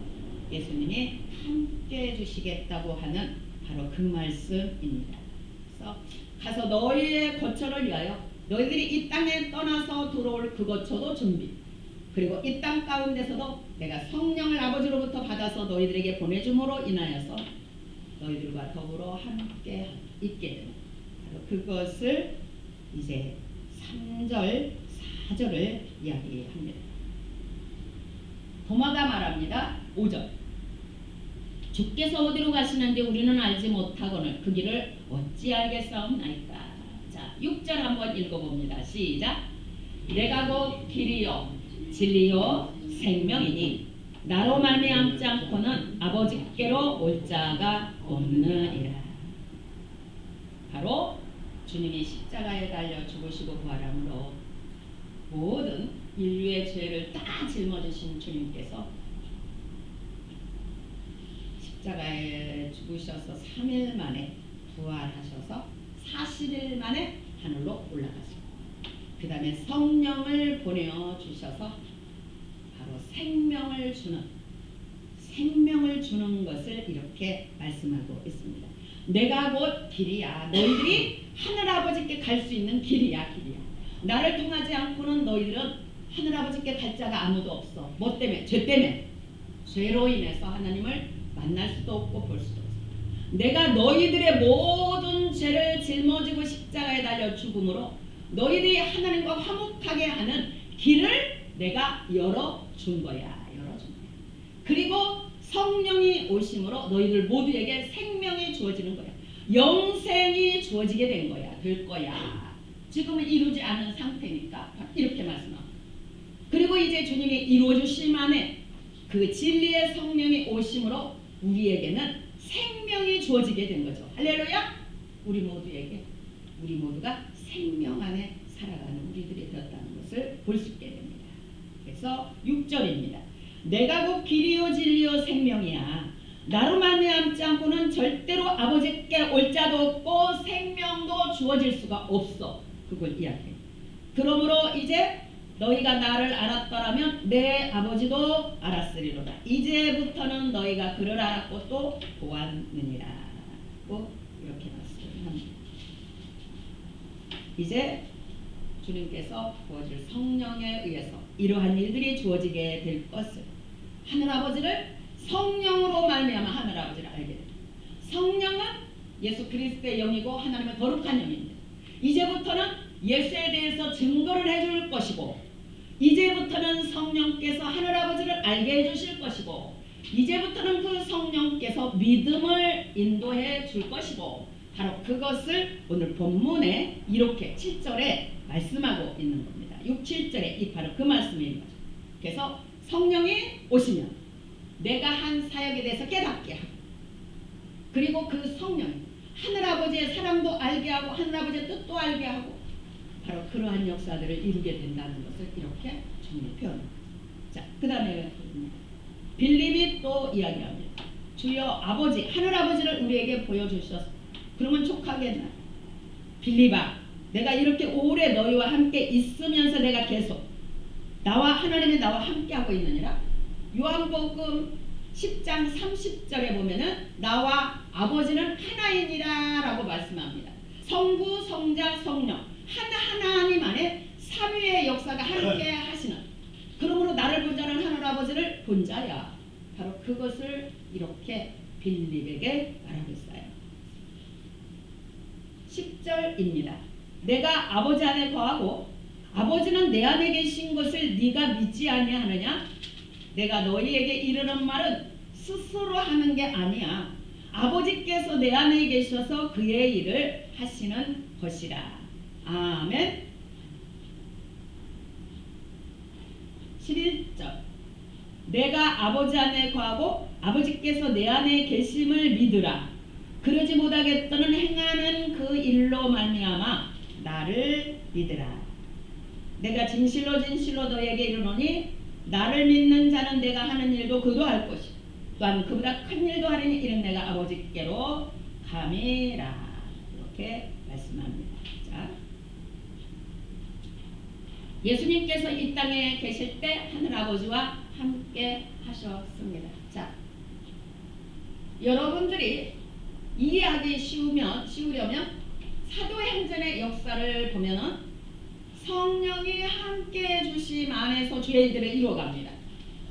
예수님이 함께 해주시겠다고 하는 바로 그 말씀입니다. 그래서 가서 너희의 거처를 위하여 너희들이 이 땅에 떠나서 들어올 그 거처도 준비, 그리고 이 땅 가운데서도 내가 성령을 아버지로부터 받아서 너희들에게 보내줌으로 인하여서 너희들과 더불어 함께 있게 되는 바로 그것을 이제 3절 4절을 이야기합니다. 도마가 말합니다. 5절. 주께서 어디로 가시는지 우리는 알지 못하거늘 그 길을 어찌 알겠사옵나이까. 자, 6절 한번 읽어봅니다. 시작. 내가 곧 길이요 진리요 생명이니 나로 말미암지 않고는 아버지께로 올 자가 없느니라. 바로 주님이 십자가에 달려 죽으시고 부활함으로 모든 인류의 죄를 다 짊어지신 주님께서 십자가에 죽으셔서 3일 만에 부활하셔서 40일 만에 하늘로 올라가시고, 그 다음에 성령을 보내주셔서 바로 생명을 주는 것을 이렇게 말씀하고 있습니다. 내가 곧 길이야. 너희들이 하늘아버지께 갈 수 있는 길이야. 나를 통하지 않고는 너희들은 하늘아버지께 갈 자가 아무도 없어. 뭐 때문에? 죄 때문에. 죄로 인해서 하나님을 만날 수도 없고 볼 수도 없어. 내가 너희들의 모든 죄를 짊어지고 십자가에 달려 죽음으로 너희들이 하나님과 화목하게 하는 길을 내가 열어준 거야. 그리고 성령이 오심으로 너희들 모두에게 생명이 주어지는 거야. 영생이 주어지게 될 거야. 지금은 이루지 않은 상태니까 이렇게 말씀합니다. 그리고 이제 주님이 이루어주심 안에 그 진리의 성령이 오심으로 우리에게는 생명이 주어지게 된 거죠. 할렐루야. 우리 모두가 생명 안에 살아가는 우리들이 되었다는 것을 볼 수 있게 됩니다. 그래서 6절입니다. 내가 곧 길이요 진리요 생명이야. 나로 말미암지 않고는 절대로 아버지께 올 자도 없고 생명도 주어질 수가 없어. 그걸 이야기해. 그러므로 이제 너희가 나를 알았더라면 내 아버지도 알았으리로다. 이제부터는 너희가 그를 알았고 또 보았느니라. 이렇게 말씀합니다. 이제 주님께서 부어줄 성령에 의해서 이러한 일들이 주어지게 될 것을, 하늘아버지를 성령으로 말미암아 하늘아버지를 알게 됩니다. 성령은 예수 그리스도의 영이고 하나님의 거룩한 영입니다. 이제부터는 예수에 대해서 증거를 해줄 것이고, 이제부터는 성령께서 하늘아버지를 알게 해주실 것이고 이제부터는 그 성령께서 믿음을 인도해 줄 것이고 바로 그것을 오늘 본문에 이렇게 7절에 말씀하고 있는 겁니다. 6, 7절에 이 바로 그 말씀인 거죠. 그래서 성령이 오시면 내가 한 사역에 대해서 깨닫게 하고 그리고 그 성령이 하늘아버지의 사랑도 알게 하고 하늘아버지의 뜻도 알게 하고 바로 그러한 역사들을 이루게 된다는 것을 이렇게 주님이 표현합니다. 자, 그 다음에 빌립이 또 이야기합니다. 주여 아버지 하늘아버지를 우리에게 보여주셨어. 그러면 촉하겠나? 빌립아 내가 이렇게 오래 너희와 함께 있으면서 내가 계속 나와 하나님이 나와 함께 하고 있느니라. 요한복음 10장 30절에 보면은 나와 아버지는 하나이니라 라고 말씀합니다. 성부 성자 성령 하나님 안에 삼위의 역사가 함께 하시는 그러므로 나를 본 자는 하늘아버지를 본 자야. 바로 그것을 이렇게 빌립에게 말하고 있어요. 10절입니다. 내가 아버지 안에 거하고 아버지는 내 안에 계신 것을 네가 믿지 아니하느냐? 내가 너희에게 이르는 말은 스스로 하는 게 아니야. 아버지께서 내 안에 계셔서 그의 일을 하시는 것이라. 아멘. 11절 내가 아버지 안에 거하고 아버지께서 내 안에 계심을 믿으라. 그러지 못하겠더는 행하는 그 일로 말미암아 나를 믿으라. 내가 진실로 진실로 너에게 이르노니 나를 믿는 자는 내가 하는 일도 그도 할 것이고 또한 그보다 큰 일도 하리니 이는 내가 아버지께로 감이라. 이렇게 말씀합니다. 자, 예수님께서 이 땅에 계실 때 하늘아버지와 함께 하셨습니다. 자, 여러분들이 이해하기 쉬우려면 사도행전의 역사를 보면은 성령이 함께 해주심 안에서 주의 일들을 이루어갑니다.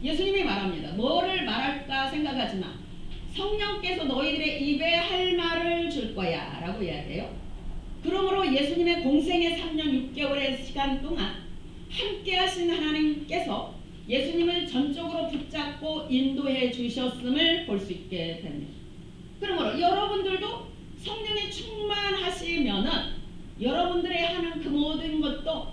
예수님이 말합니다. 뭐를 말할까 생각하지 마. 성령께서 너희들의 입에 할 말을 줄 거야 라고 이야기해요. 그러므로 예수님의 공생의 3년 6개월의 시간 동안 함께 하신 하나님께서 예수님을 전적으로 붙잡고 인도해 주셨음을 볼 수 있게 됩니다. 그러므로 여러분들도 성령이 충만하시면은 여러분들의 하는 그 모든 것도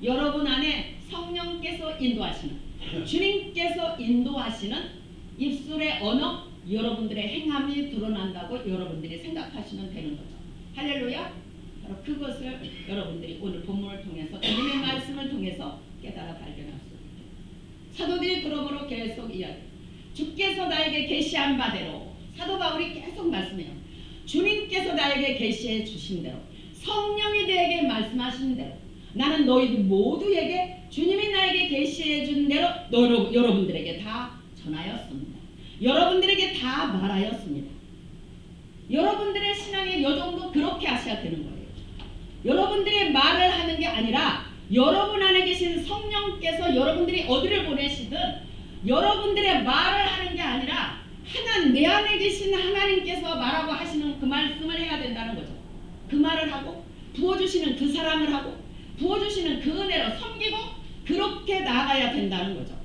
여러분 안에 성령께서 인도하시는 주님께서 인도하시는 입술의 언어 여러분들의 행함이 드러난다고 여러분들이 생각하시면 되는 거죠. 할렐루야. 바로 그것을 여러분들이 오늘 본문을 통해서 주님의 말씀을 통해서 깨달아 발견할 수 있습니다. 사도들이 그러므로 계속 이야기 주께서 나에게 계시한 바대로 사도 바울이 계속 말씀해요. 주님께서 나에게 계시해 주신 대로 성령이 내게 말씀하신 대로 나는 너희들 모두에게 주님이 나에게 계시해 준 대로 여러분들에게 다 전하였습니다. 여러분들에게 다 말하였습니다. 여러분들의 신앙의 여정도 그렇게 하셔야 되는 거예요. 여러분들의 말을 하는 게 아니라 여러분 안에 계신 성령께서 여러분들이 어디를 보내시든 여러분들의 말을 하는 게 아니라 하나님 내 안에 계신 하나님께서 말하고 하시는 그 말씀을 해야 된다는 거죠. 그 말을 하고 부어주시는 그 사람을 하고 부어주시는 그 은혜로 섬기고 그렇게 나아가야 된다는 거죠.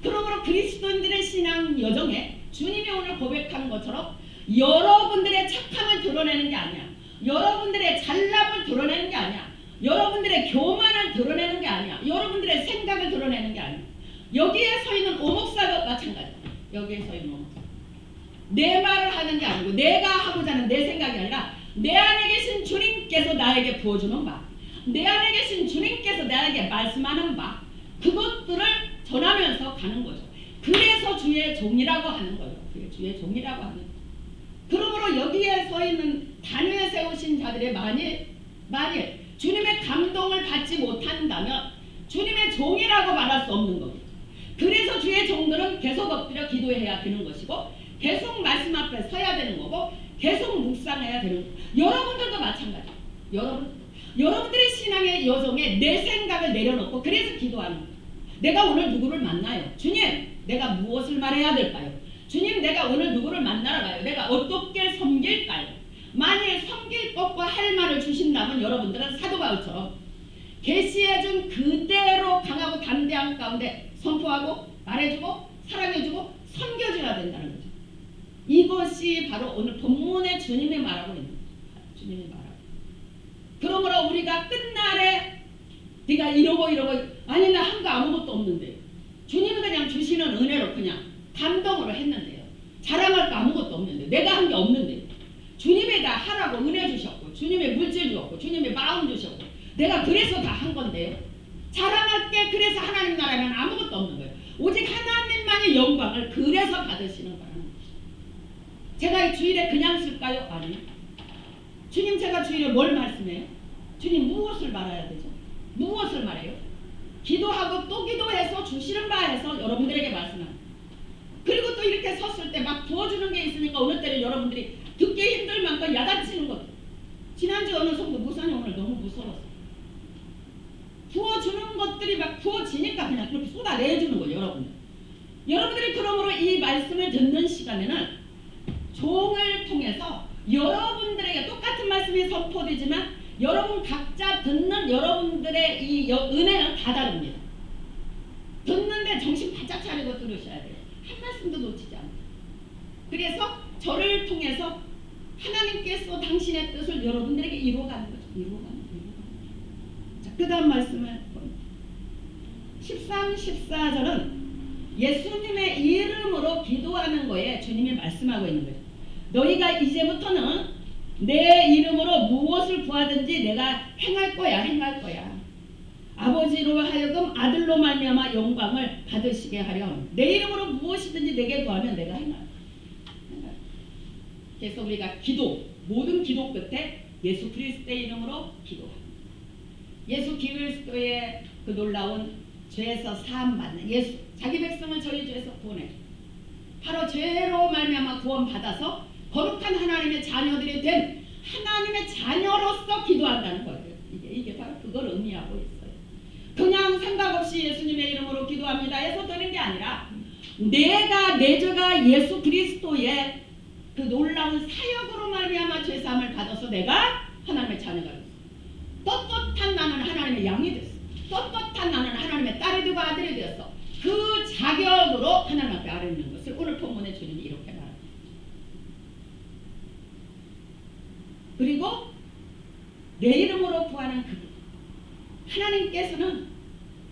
그러므로 그리스도인들의 신앙 여정에 주님이 오늘 고백한 것처럼 여러분들의 착함을 드러내는 게 아니야. 여러분들의 잘남을 드러내는 게 아니야. 여러분들의 교만을 드러내는 게 아니야. 여러분들의 생각을 드러내는 게 아니야. 여기에 서 있는 오목사도 마찬가지야. 여기에 서 있는 오목사. 내 말을 하는 게 아니고 내가 하고자 하는 내 생각이 아니라 내 안에 계신 주님께서 나에게 부어주는 바, 내 안에 계신 주님께서 나에게 말씀하는 바, 그것들을 전하면서 가는 거죠. 그래서 주의 종이라고 하는 거예요. 그게 주의 종이라고 하는 거예요. 그러므로 여기에 서 있는 단위에 세우신 자들의 만일 주님의 감동을 받지 못한다면 주님의 종이라고 말할 수 없는 겁니다. 그래서 주의 종들은 계속 엎드려 기도해야 되는 것이고 계속 말씀 앞에 서야 되는 거고 계속 묵상해야 되는 거예요. 여러분들도 마찬가지예요. 여러분들의 신앙의 여정에 내 생각을 내려놓고 그래서 기도하는 거예요. 내가 오늘 누구를 만나요? 주님, 내가 무엇을 말해야 될까요? 주님, 내가 오늘 누구를 만나러 가요? 내가 어떻게 섬길까요? 만일 섬길 것과 할 말을 주신다면 여러분들은 사도 바울처럼 계시해준 그대로 강하고 담대한 가운데 선포하고 말해주고 사랑해주고 섬겨줘야 된다는 거죠. 이것이 바로 오늘 본문의 주님이 말하고 있는 거예요. 주님이 말하고. 그러므로 우리가 끝날에 네가 이러고 아니 나 한 거 아무것도 없는데 주님은 그냥 주시는 은혜로 그냥 감동으로 했는데요. 자랑할 거 아무것도 없는데 내가 한 게 없는데 주님이 다 하라고 은혜 주셨고 주님이 물질 주었고 주님이 마음 주셨고 내가 그래서 다 한 건데요. 자랑할 게 그래서 하나님 나라면 아무것도 없는 거예요. 오직 하나님만이 영광을 그래서 받으시는 거라는 거죠. 제가 이 주일에 그냥 쓸까요? 아니요. 주님 제가 주일에 뭘 말씀해요? 주님 무엇을 말해야 되죠? 무엇을 말해요? 기도하고 또 기도해서 주시는 바에서 여러분들에게 말씀합니다. 그리고 또 이렇게 섰을 때 막 부어주는 게 있으니까 어느 때는 여러분들이 듣기 힘들 만큼 야단치는 것. 지난주 어느 성도 목사님 오늘 너무 무서웠어요. 부어주는 것들이 막 부어지니까 그냥 그렇게 쏟아내주는 거예요. 여러분들. 여러분들이 그러므로 이 말씀을 듣는 시간에는 종을 통해서 여러분들에게 똑같은 말씀이 선포되지만 여러분 각자 듣는 여러분들의 이 은혜는 다 다릅니다. 듣는데 정신 바짝 차리고 들으셔야 돼요. 한 말씀도 놓치지 않고. 그래서 저를 통해서 하나님께서 당신의 뜻을 여러분들에게 이루어가는 거죠. 이루어가는 거죠. 자, 그 다음 말씀을 13, 14절은 예수님의 이름으로 기도하는 거에 주님이 말씀하고 있는 거예요. 너희가 이제부터는 내 이름으로 무엇을 구하든지 내가 행할 거야. 아버지로 하여금 아들로 말미암아 영광을 받으시게 하려. 내 이름으로 무엇이든지 내게 구하면 내가 행할. 그래서 우리가 기도, 모든 기도 끝에 예수 그리스도의 이름으로 기도합니다. 예수 그리스도의 그 놀라운 죄에서 사함 받는 예수, 자기 백성을 저희 죄에서 구원해. 바로 죄로 말미암아 구원 받아서 거룩한 하나님의 자녀들이 된 하나님의 자녀로서 기도한다는 거예요. 이게 바로 그걸 의미하고 있어요. 그냥 생각 없이 예수님의 이름으로 기도합니다 해서 되는 게 아니라 내 죄가 예수 그리스도의 그 놀라운 사역으로 말미암아 죄사함을 받아서 내가 하나님의 자녀가 됐어. 떳떳한 나는 하나님의 양이 됐어. 떳떳한 나는 하나님의 딸이 되고 아들이 되었어. 그 자격으로 하나님 앞에 아뢰는 것을 오늘 본문의 주님이 이렇게 말합니다. 그리고 내 이름으로 구하는 그 하나님께서는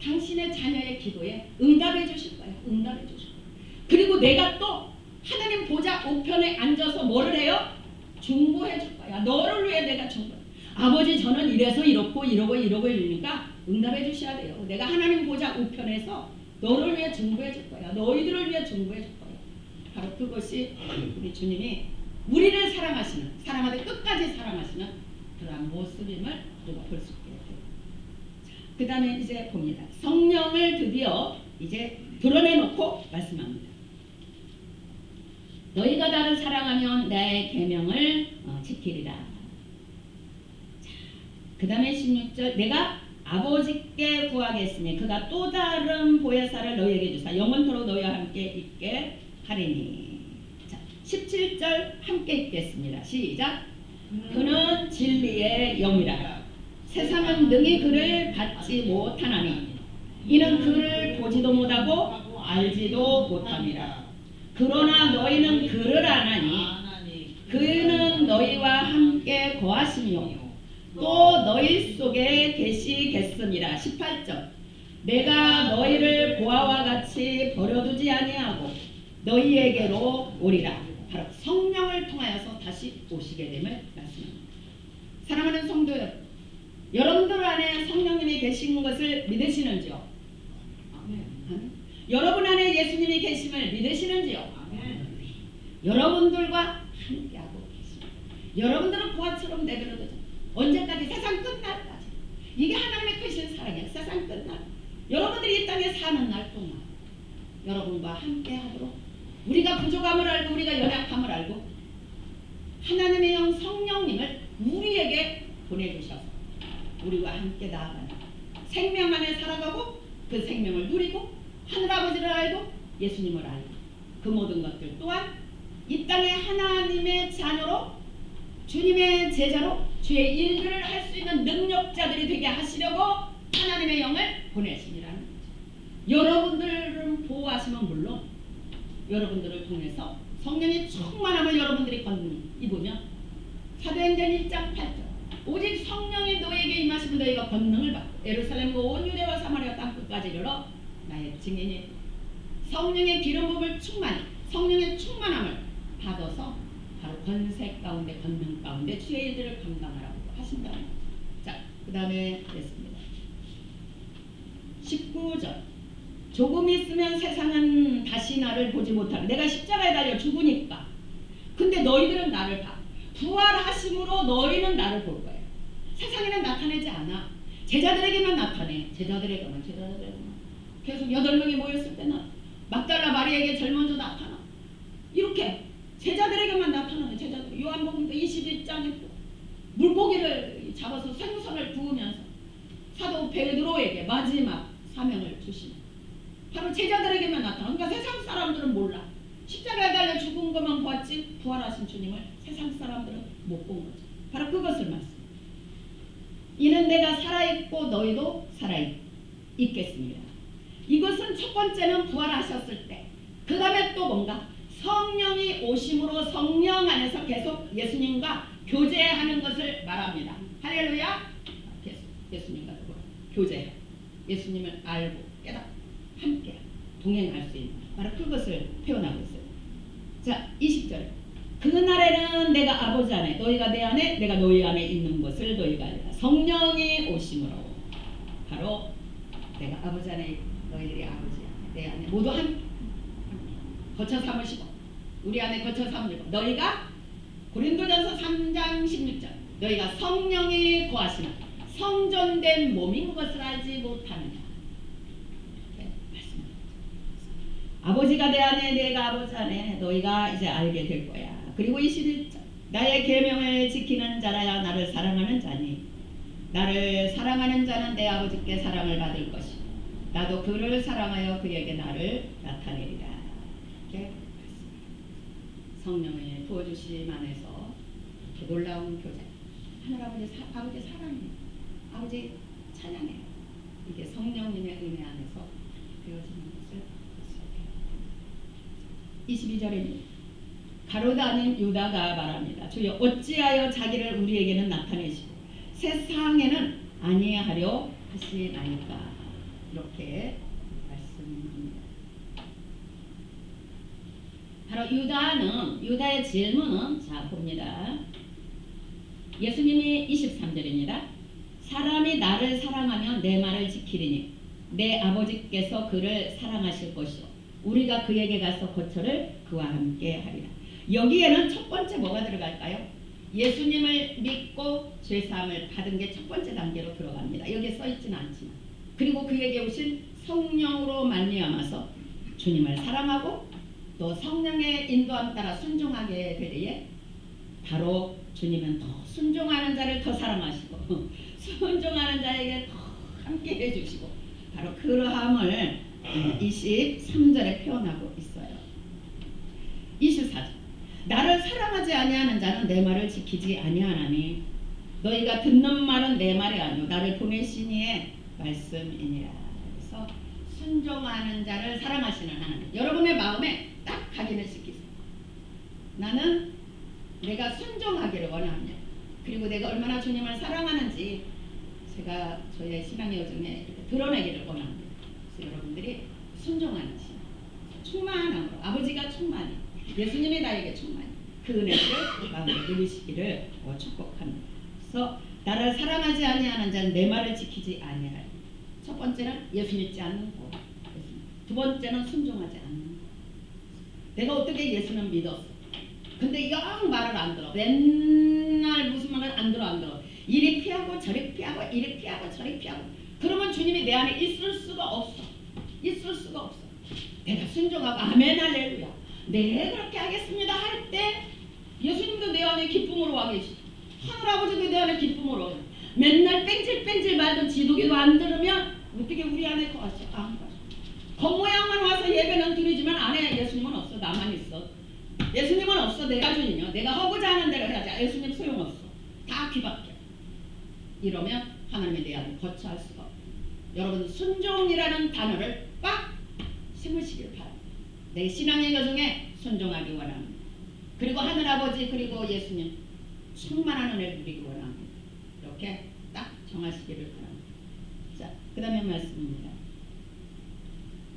당신의 자녀의 기도에 응답해 주실 거예요. 응답해 주실 거예요. 그리고 내가 또 하나님 보좌 우편에 앉아서 뭐를 해요? 중보해 줄 거야. 너를 위해 내가 중보해. 아버지 저는 이래서 이러고 이러니까 응답해 주셔야 돼요. 내가 하나님 보좌 우편에서 너를 위해 중보해 줄 거야. 너희들을 위해 중보해 줄 거야. 바로 그것이 우리 주님이 우리를 사랑하되 끝까지 사랑하시는 그러한 모습임을 우리가 볼 수 있게 돼요. 그 다음에 이제 봅니다. 성령을 드디어 이제 드러내놓고 말씀합니다. 너희가 나를 사랑하면 내 계명을 지키리라. 그 다음에 16절 내가 아버지께 구하겠으니 그가 또 다른 보혜사를 너희에게 주사 영원토록 너희와 함께 있게 하리니. 자, 17절 함께 읽겠습니다. 시작. 그는 진리의 영이라. 세상은 능히 그를 받지 못하나니 이는 그를 보지도 못하고 알지도 못함이라. 그러나 너희는 그를 아나니 그는 너희와 함께 거하시며 또 너희 속에 계시겠음이라. 18절 내가 너희를 보아와 같이 버려두지 아니하고 너희에게로 오리라. 바로 성령을 통하여서 다시 오시게 됨을 말씀합니다. 사랑하는 성도 여러분들 안에 성령님이 계신 것을 믿으시는지요? 아멘. 여러분 안에 예수님이 계심을 믿으시는지요? 아멘. 여러분들과 함께하고 계십니다. 여러분들은 보아처럼 내버려두죠. 언제까지? 세상 끝날까지. 이게 하나님의 크신 사랑이에요. 세상 끝날. 여러분들이 이 땅에 사는 날 동안 여러분과 함께하도록 우리가 부족함을 알고 우리가 연약함을 알고 하나님의 영 성령님을 우리에게 보내주셔서 우리와 함께 나아가는 생명 안에 살아가고 그 생명을 누리고 하늘아버지를 알고 예수님을 알고 그 모든 것들 또한 이 땅에 하나님의 자녀로 주님의 제자로 주의 일들을 할 수 있는 능력자들이 되게 하시려고 하나님의 영을 보내심이라는 거죠. 여러분들은 보호하시면 물론 여러분들을 통해서 성령의 충만함을 여러분들이 입으면 사도행전 1장 8절 오직 성령이 너에게 임하시면 너희가 권능을 받고 예루살렘과 온 유대와 사마리아 땅끝까지 이르러 나의 증인이 성령의 기름 부음을 충만히 성령의 충만함을 받아서 바로 권세 가운데 권능 가운데 주의 일들을 감당하라고 하신다. 자, 그 다음에 됐습니다. 19절 조금 있으면 세상은 다시 나를 보지 못하고 내가 십자가에 달려 죽으니까 근데 너희들은 나를 봐. 부활하심으로 너희는 나를 볼 거예요. 세상에는 나타내지 않아. 제자들에게만 나타내. 제자들에게만 계속 8명이 모였을 때는 막달라 마리아에게 제일 먼저 나타나. 이렇게 제자들에게만 나타나는 제자들. 요한복음 21장에 물고기를 잡아서 생선을 구우면서 사도 베드로에게 마지막 사명을 주시는 바로 제자들에게만 나타나. 그러니까 세상 사람들은 몰라. 십자가에 달려 죽은 것만 보았지 부활하신 주님을 세상 사람들은 못 본 거죠. 바로 그것을 말씀. 이는 내가 살아있고 너희도 살아있겠습니다. 이것은 첫 번째는 부활하셨을 때. 그 다음에 또 뭔가 성령이 오심으로 성령 안에서 계속 예수님과 교제하는 것을 말합니다. 할렐루야. 계속 예수님과 교제해. 예수님을 알고 깨닫고 함께 동행할 수 있는 바로 그것을 표현하고 있어요. 자, 20절. 그날에는 내가 아버지 안에 너희가 내 안에 내가 너희 안에 있는 것을 너희가 알리라. 성령이 오심으로 바로 내가 아버지 안에 너희들이 아버지 안에 내 안에 모두 한 거쳐 삼으시고 우리 안에 거쳐 삼으시고 너희가 고린도전서 3장 16절 너희가 성령이 거하시는 성전된 몸인 것을 알지 못하느냐. 아버지가 내 안에 내가 아버지 안에 너희가 이제 알게 될 거야. 그리고 21절 나의 계명을 지키는 자라야 나를 사랑하는 자니 나를 사랑하는 자는 내 아버지께 사랑을 받을 것이고 나도 그를 사랑하여 그에게 나를 나타내리라. 이렇게 성령의 부어주심 안에서 이렇게 놀라운 교제. 하늘아버지 아버지 사랑해요. 아버지 찬양해요. 이게 성령님의 은혜 안에서 되어지는 것을 22절입니다. 가룟 아닌 유다가 말합니다. 주여 어찌하여 자기를 우리에게는 나타내시고 세상에는 아니하려 하시나이까. 이렇게 말씀합니다. 바로 유다의 질문은 자 봅니다. 예수님이 23절입니다. 사람이 나를 사랑하면 내 말을 지키리니 내 아버지께서 그를 사랑하실 것이요 우리가 그에게 가서 거처를 그와 함께 하리라. 여기에는 첫 번째 뭐가 들어갈까요? 예수님을 믿고 죄사함을 받은 게 첫 번째 단계로 들어갑니다. 여기에 써있지는 않지만 그리고 그에게 오신 성령으로 말미암아서 주님을 사랑하고 또 성령의 인도함 따라 순종하게 되리에 바로 주님은 더 순종하는 자를 더 사랑하시고 순종하는 자에게 더 함께 해주시고 바로 그러함을 23절에 표현하고 있어요. 24절 나를 사랑하지 아니하는 자는 내 말을 지키지 아니하나니 너희가 듣는 말은 내 말이 아니오 나를 보내신 이의 말씀이니라. 그래서 순종하는 자를 사랑하시는 하나님 여러분의 마음에 딱 각인을 시키세요. 나는 내가 순종하기를 원합니다. 그리고 내가 얼마나 주님을 사랑하는지 제가 저의 신앙의 여정에 드러내기를 원합니다. 그래서 여러분들이 순종하는 신앙 충만함으로 아버지가 충만히 예수님이 나에게 충만히 그 은혜를 마음에 누리시기를 축복합니다. 그래서 나를 사랑하지 아니하는 자는 내 말을 지키지 아니하리. 첫 번째는 예수 믿지 않는 거. 두 번째는 순종하지 않는 거. 내가 어떻게 예수는 믿었어. 근데 영 말을 안 들어. 맨날 무슨 말을 안 들어. 이리 피하고 저리 피하고 이리 피하고 저리 피하고. 그러면 주님이 내 안에 있을 수가 없어. 내가 순종하고 아멘 할렐루야. 네 그렇게 하겠습니다 할 때 예수님도 내 안에 기쁨으로 와 계시죠. 하늘아버지도 내 안에 기쁨으로 와. 맨날 뺀질뺀질 말도 지도기도 안 들으면 어떻게 우리 안에 거하시? 안 거하시. 겉모양만 와서 예배는 드리지만 안에 예수님은 없어. 나만 있어. 예수님은 없어. 내가 주님이요. 내가 하고자 하는 대로 해야지. 예수님 소용없어. 다 귀밖에. 이러면 하나님의 내 안에 거처할 수가 없어. 여러분 순종이라는 단어를 꽉 심으시길 바랍니다. 내 신앙의 여정에 순종하기 원합니다. 그리고 하늘아버지 그리고 예수님 충만한 은혜를 누리기 원합니다. 이렇게 딱 정하시기를 바랍니다. 자, 그 다음에 말씀입니다.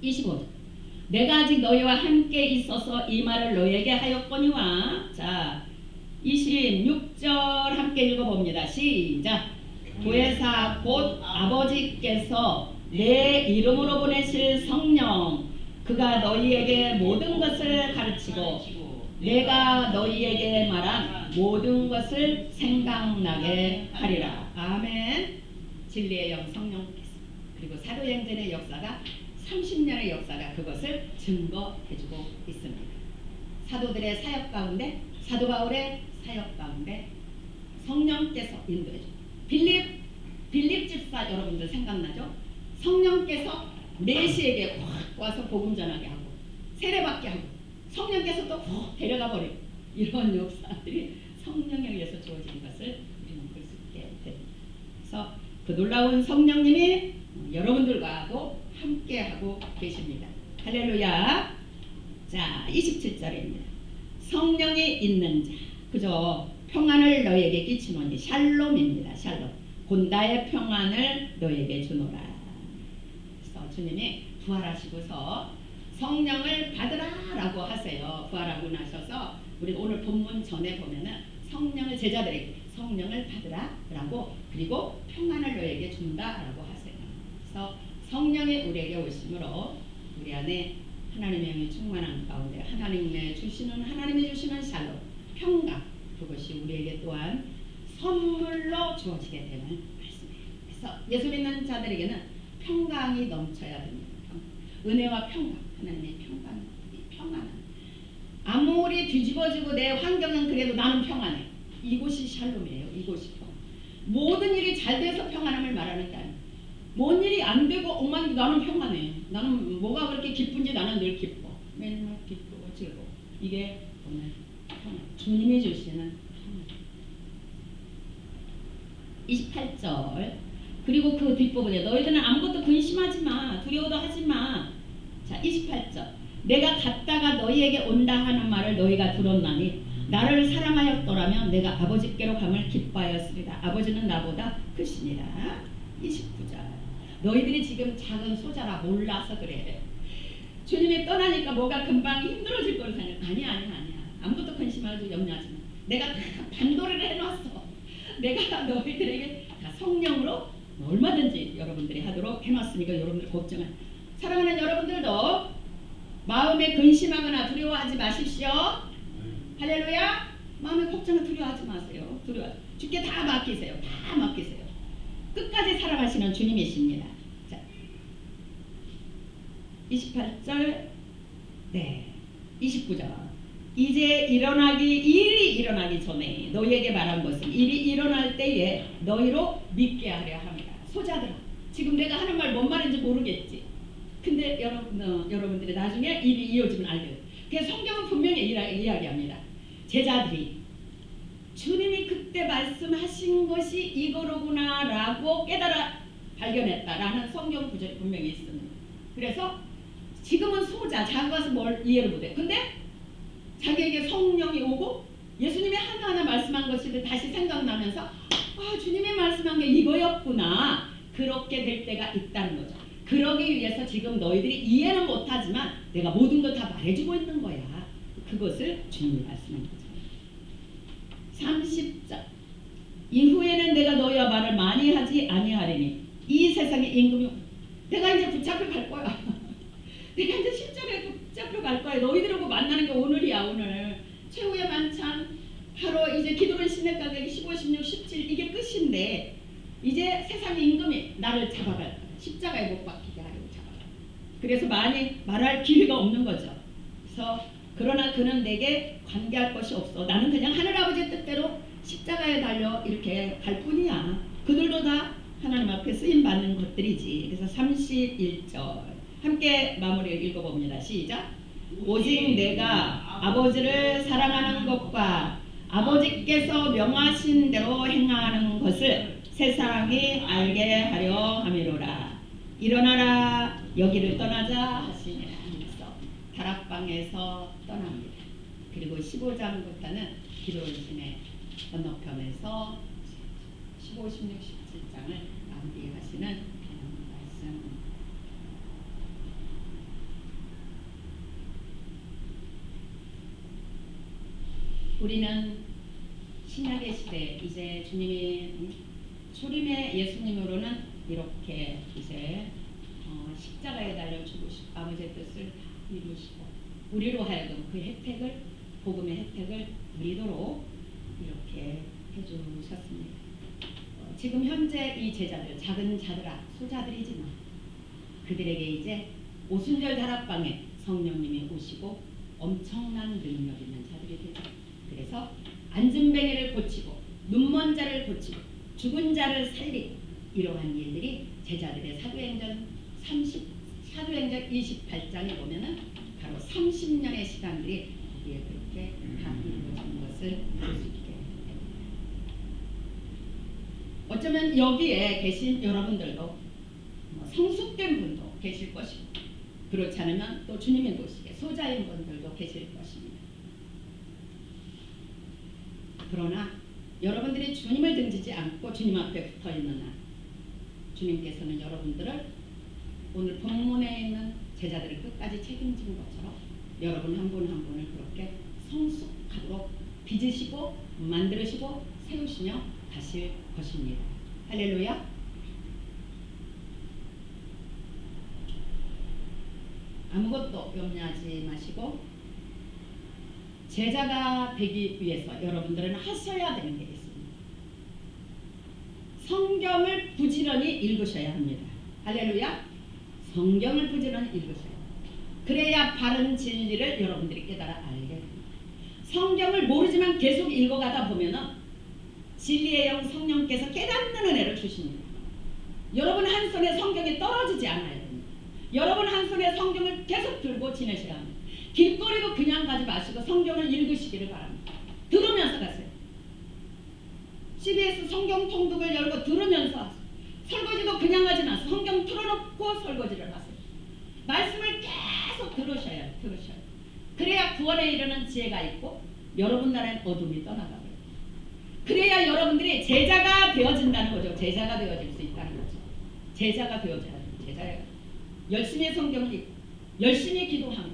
25절. 내가 아직 너희와 함께 있어서 이 말을 너희에게 하였거니와. 자, 26절 함께 읽어봅니다. 시작. 보혜사 곧 아버지께서 내 이름으로 보내실 성령 그가 너희에게 모든 것을 가르치고 내가 너희에게 말한 모든 것을 생각나게 하리라. 아멘. 진리의 영 성령께서 그리고 사도행전의 역사가 30년의 역사가 그것을 증거해주고 있습니다. 사도들의 사역 가운데 사도 바울의 사역 가운데 성령께서 인도해주고 빌립 집사 여러분들 생각나죠? 성령께서 메시에게 확 와서 복음 전하게 하고 세례받게 하고 성령께서 또 확 데려가 버리고 이런 역사들이 성령에 의해서 주어진 것을 우리는 볼 수 있게 됩니다. 그래서 그 놀라운 성령님이 여러분들과도 함께하고 계십니다. 할렐루야. 자, 27절입니다. 성령이 있는 자 그저 평안을 너에게 끼치노니 샬롬입니다. 샬롬. 곧 나의 평안을 너에게 주노라. 그래서 주님이 부활하시고서 성령을 받으라라고 하세요. 부활하고 나셔서 우리 오늘 본문 전에 보면은 성령을 제자들에게 성령을 받으라라고 그리고 평안을 너에게 준다라고 하세요. 그래서 성령이 우리에게 오심으로 우리 안에 하나님의 영이 충만한 가운데 하나님이 주시는 샬롬 평강 그것이 우리에게 또한 선물로 주어지게 되는 말씀이에요. 그래서 예수 믿는 자들에게는 평강이 넘쳐야 됩니다. 은혜와 평강, 하나님의 평안은 아무리 뒤집어지고 내 환경은 그래도 나는 평안해. 이곳이 샬롬이에요. 이곳이 평안. 모든 일이 잘 돼서 평안함을 말하는 게 아니에요. 뭔 일이 안 되고 엉망이 나는 평안해. 나는 뭐가 그렇게 기쁜지 나는 늘 기뻐. 맨날 기쁘고 즐거워. 이게 오늘 평안. 주님이 주시는 평안. 28절 그리고 그 뒷부분에 너희들은 아무것도 근심하지 마. 두려워도 하지 마. 자, 28절 내가 갔다가 너희에게 온다 하는 말을 너희가 들었나니 나를 사랑하였더라면 내가 아버지께로 감을 기뻐하였으리라. 아버지는 나보다 크시니라. 29절 너희들이 지금 작은 소자라 몰라서 그래. 주님이 떠나니까 뭐가 금방 힘들어질 거를 생각해. 아니야. 아무것도 근심하지 염려하지 마. 내가 다 반도를 해놨어. 내가 너희들에게 다 성령으로 얼마든지 여러분들이 하도록 해놨으니까 여러분들 걱정을. 사랑하는 여러분들도 마음에 근심하거나 두려워하지 마십시오. 할렐루야. 마음에 걱정을 두려워하지 마세요. 주께 다 맡기세요. 다 맡기세요. 끝까지 살아가시는 주님이십니다. 자, 28절, 네, 29절. 이제 일이 일어나기 전에 너희에게 말한 것은 일이 일어날 때에 너희로 믿게 하려 합니다. 소자들아, 지금 내가 하는 말 뭔 말인지 모르겠지. 근데 여러분들이 나중에 일이 이어지면 알게. 그 성경은 분명히 이야기합니다. 제자들이 주님이 그때 말씀하신 것이 이거로구나라고 깨달아 발견했다라는 성경 구절이 분명히 있습니다. 그래서 지금은 소자, 작아서 뭘 이해를 못해. 근데 자기에게 성령이 오고 예수님이 하나하나 말씀한 것이 다시 생각나면서 아, 주님이 말씀한 게 이거였구나. 그렇게 될 때가 있다는 거죠. 그러기 위해서 지금 너희들이 이해는 못하지만 내가 모든 걸 다 말해주고 있는 거야. 그것을 주님이 말씀한 거죠. 30절 이후에는 내가 너희와 말을 많이 하지 아니하리니 이 세상의 임금이 내가 이제 붙잡혀 갈 거야. 내가 이제 십자가에 붙잡혀 갈 거야. 너희들하고 만나는 게 오늘이야. 오늘 최후의 만찬 바로 이제 기도는 신의 가격이 15, 16, 17 이게 끝인데 이제 세상의 임금이 나를 잡아갈 거야. 십자가에 못 박히게 하려고 잡아갈 거야. 그래서 많이 말할 기회가 없는 거죠. 그래서 그러나 그는 내게 관계할 것이 없어. 나는 그냥 하늘아버지의 뜻대로 십자가에 달려 이렇게 갈 뿐이야. 그들도 다 하나님 앞에 쓰임받는 것들이지. 그래서 31절 함께 마무리 읽어봅니다. 시작. 오직 내가 아버지를 사랑하는 것과 아버지께서 명하신 대로 행하는 것을 세상이 알게 하려 함이로라. 일어나라 여기를 떠나자 하시니라 하면서 다락방에서 떠납니다. 그리고 15장부터는 기도신의 건너편에서 15, 16, 17장을 마무리하시는 말씀. 우리는 신약의 시대 이제 주님이 초림의 예수님으로는 이렇게 이제 십자가에 달려 죽으시고 아버지의 뜻을 다 이루시고 우리로 하여금 그 혜택을 복음의 혜택을 누리도록 이렇게 해주셨습니다. 지금 현재 이 제자들 작은 자들아 소자들이지만 그들에게 이제 오순절 다락방에 성령님이 오시고 엄청난 능력 있는 자들이 되죠. 그래서 앉은 뱅이를 고치고 눈먼 자를 고치고 죽은 자를 살리고 이러한 일들이 제자들의 사도행전 28장에 보면은 바로 30년의 시간들이 거기에 그렇게 다 이루어진 것을 볼 수 있게 됩니다. 어쩌면 여기에 계신 여러분들도 성숙된 분도 계실 것이고 그렇지 않으면 또 주님의 도시에 소자인 분들도 계실 것입니다. 그러나 여러분들이 주님을 등지지 않고 주님 앞에 붙어 있는 한 주님께서는 여러분들을 오늘 본문에 있는 제자들을 끝까지 책임진 것처럼 여러분 한 분 한 분을 그렇게 성숙하도록 빚으시고 만들으시고 세우시며 가실 것입니다. 할렐루야. 아무것도 염려하지 마시고 제자가 되기 위해서 여러분들은 하셔야 되는 게 있습니다. 성경을 부지런히 읽으셔야 합니다. 할렐루야. 성경을 부지런히 읽으셔야 합니다. 그래야 바른 진리를 여러분들이 깨달아 알게 됩니다. 성경을 모르지만 계속 읽어가다 보면은 진리의 영 성령께서 깨닫는 은혜를 주십니다. 여러분 한 손에 성경이 떨어지지 않아야 됩니다. 여러분 한 손에 성경을 계속 들고 지내셔야 합니다. 길거리도 그냥 가지 마시고 성경을 읽으시기를 바랍니다. 들으면서 가세요. CBS 성경 통독을 열고 들으면서 하세요. 설거지도 그냥 하지 마세요. 성경 틀어놓고 설거지를 하세요. 말씀을 계속 들으셔야 해요. 그래야 구원에 이르는 지혜가 있고 여러분 나라엔 어둠이 떠나가고요. 그래야 여러분들이 제자가 되어진다는 거죠. 제자가 되어질 수 있다는 거죠. 제자가 되어져야 돼요. 제자가 열심히 성경을 읽고 열심히 기도하고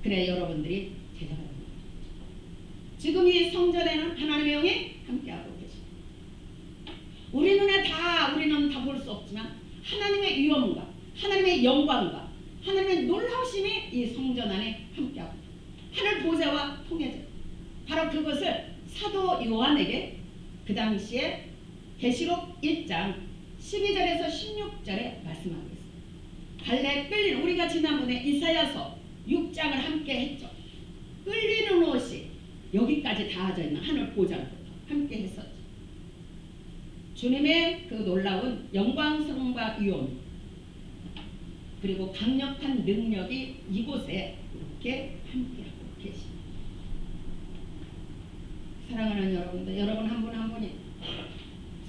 그래야 여러분들이 제자가 됩니다. 지금 이 성전에는 하나님의 영이 함께하고 계십니다. 우리는 다 볼 수 없지만 하나님의 위엄과 하나님의 영광과 하나님의 놀라우심이 이 성전 안에 함께하고 하늘 보좌와 통해져. 바로 그것을 사도 요한에게 그 당시에 계시록 1장 12절에서 16절에 말씀하고 있습니다. 갈래 끌린 우리가 지난번에 이사야서 6장을 함께 했죠. 끌리는 옷이 여기까지 닿아져 있는 하늘 보좌부터 함께 했었죠. 주님의 그 놀라운 영광성과 위엄 그리고 강력한 능력이 이곳에 이렇게 함께하고 계십니다. 사랑하는 여러분들, 여러분 한 분 한 분이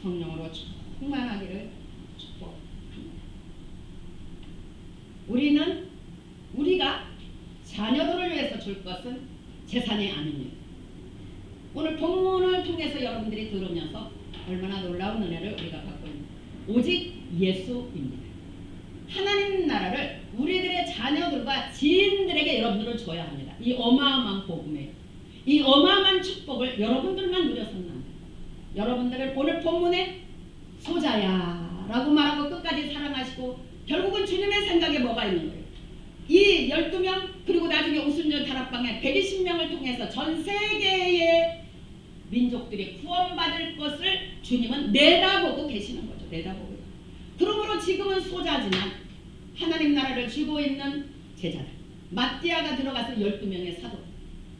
성령으로 충만하기를 축복합니다. 우리가 자녀들을 위해서 줄 것은 재산이 아닙니다. 오늘 본문을 통해서 여러분들이 들으면서 얼마나 놀라운 은혜를 우리가 받고 있는가. 오직 예수입니다. 하나님 나라를 우리들의 자녀들과 지인들에게 여러분들은 줘야 합니다. 이 어마어마한 복음이에요. 이 어마어마한 축복을 여러분들만 누려서는 안 돼요. 여러분들을 오늘 본문에 소자야 라고 말하고 끝까지 사랑하시고 결국은 주님의 생각에 뭐가 있는 거예요. 이 12명 그리고 나중에 오순절 다락방에 120명을 통해서 전 세계의 민족들이 구원받을 것을 주님은 내다보고 계시는 거죠. 내다보고. 그러므로 지금은 소자지만 하나님 나라를 쥐고 있는 제자들 마띠아가 들어가서 12명의 사도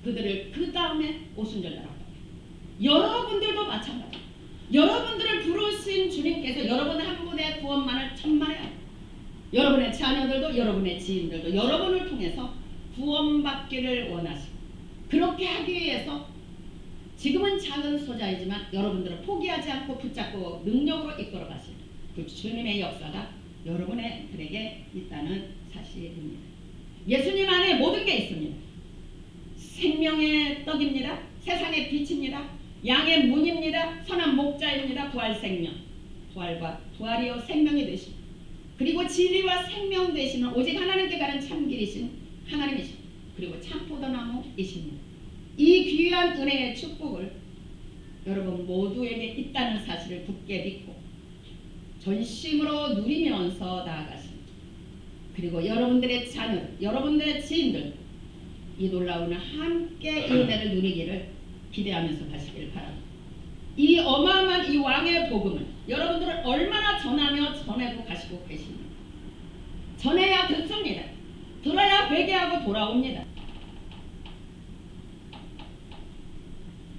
그들을 그 다음에 오순절 다락방에 여러분들도 마찬가지. 여러분들을 부르신 주님께서 여러분 한 분의 구원만을 천만해야 해요. 여러분의 자녀들도 여러분의 지인들도 여러분을 통해서 구원받기를 원하시고 그렇게 하기 위해서 지금은 작은 소자이지만 여러분들을 포기하지 않고 붙잡고 능력으로 이끌어 가시는 그 주님의 역사가 여러분들에게 있다는 사실입니다. 예수님 안에 모든 게 있습니다. 생명의 떡입니다. 세상의 빛입니다. 양의 문입니다. 선한 목자입니다. 부활 생명. 부활과 부활이요 생명이 되신 그리고 진리와 생명 되시는 오직 하나님께 가는 참길이신 하나님이신 그리고 참포도나무이십니다. 이 귀한 은혜의 축복을 여러분 모두에게 있다는 사실을 굳게 믿고 전심으로 누리면서 나아가십니다. 그리고 여러분들의 자녀, 여러분들의 지인들 이 놀라운 함께 이 은혜를 누리기를 기대하면서 가시길 바랍니다. 이 어마어마한 이 왕의 복음을 여러분들은 얼마나 전하며 전하고 가시고 계십니까? 전해야 듣습니다. 들어야 회개하고 돌아옵니다.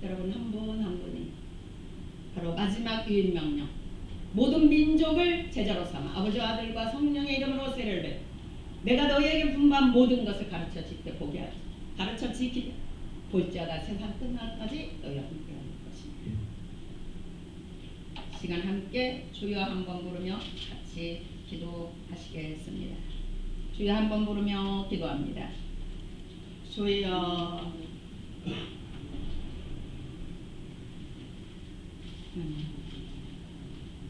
여러분 한 분 한 분이 바로 마지막 유인 명령 모든 민족을 제자로 삼아 아버지와 아들과 성령의 이름으로 세례를 받고 내가 너희에게 분부한 모든 것을 가르쳐 지키되 보게 하지 가르쳐 지키되 볼지어다 세상 끝날까지 너희와 함께하는 것입니다. 시간 함께 주여 한번 부르며 같이 기도하시겠습니다. 주여 한번 부르며 기도합니다. 주여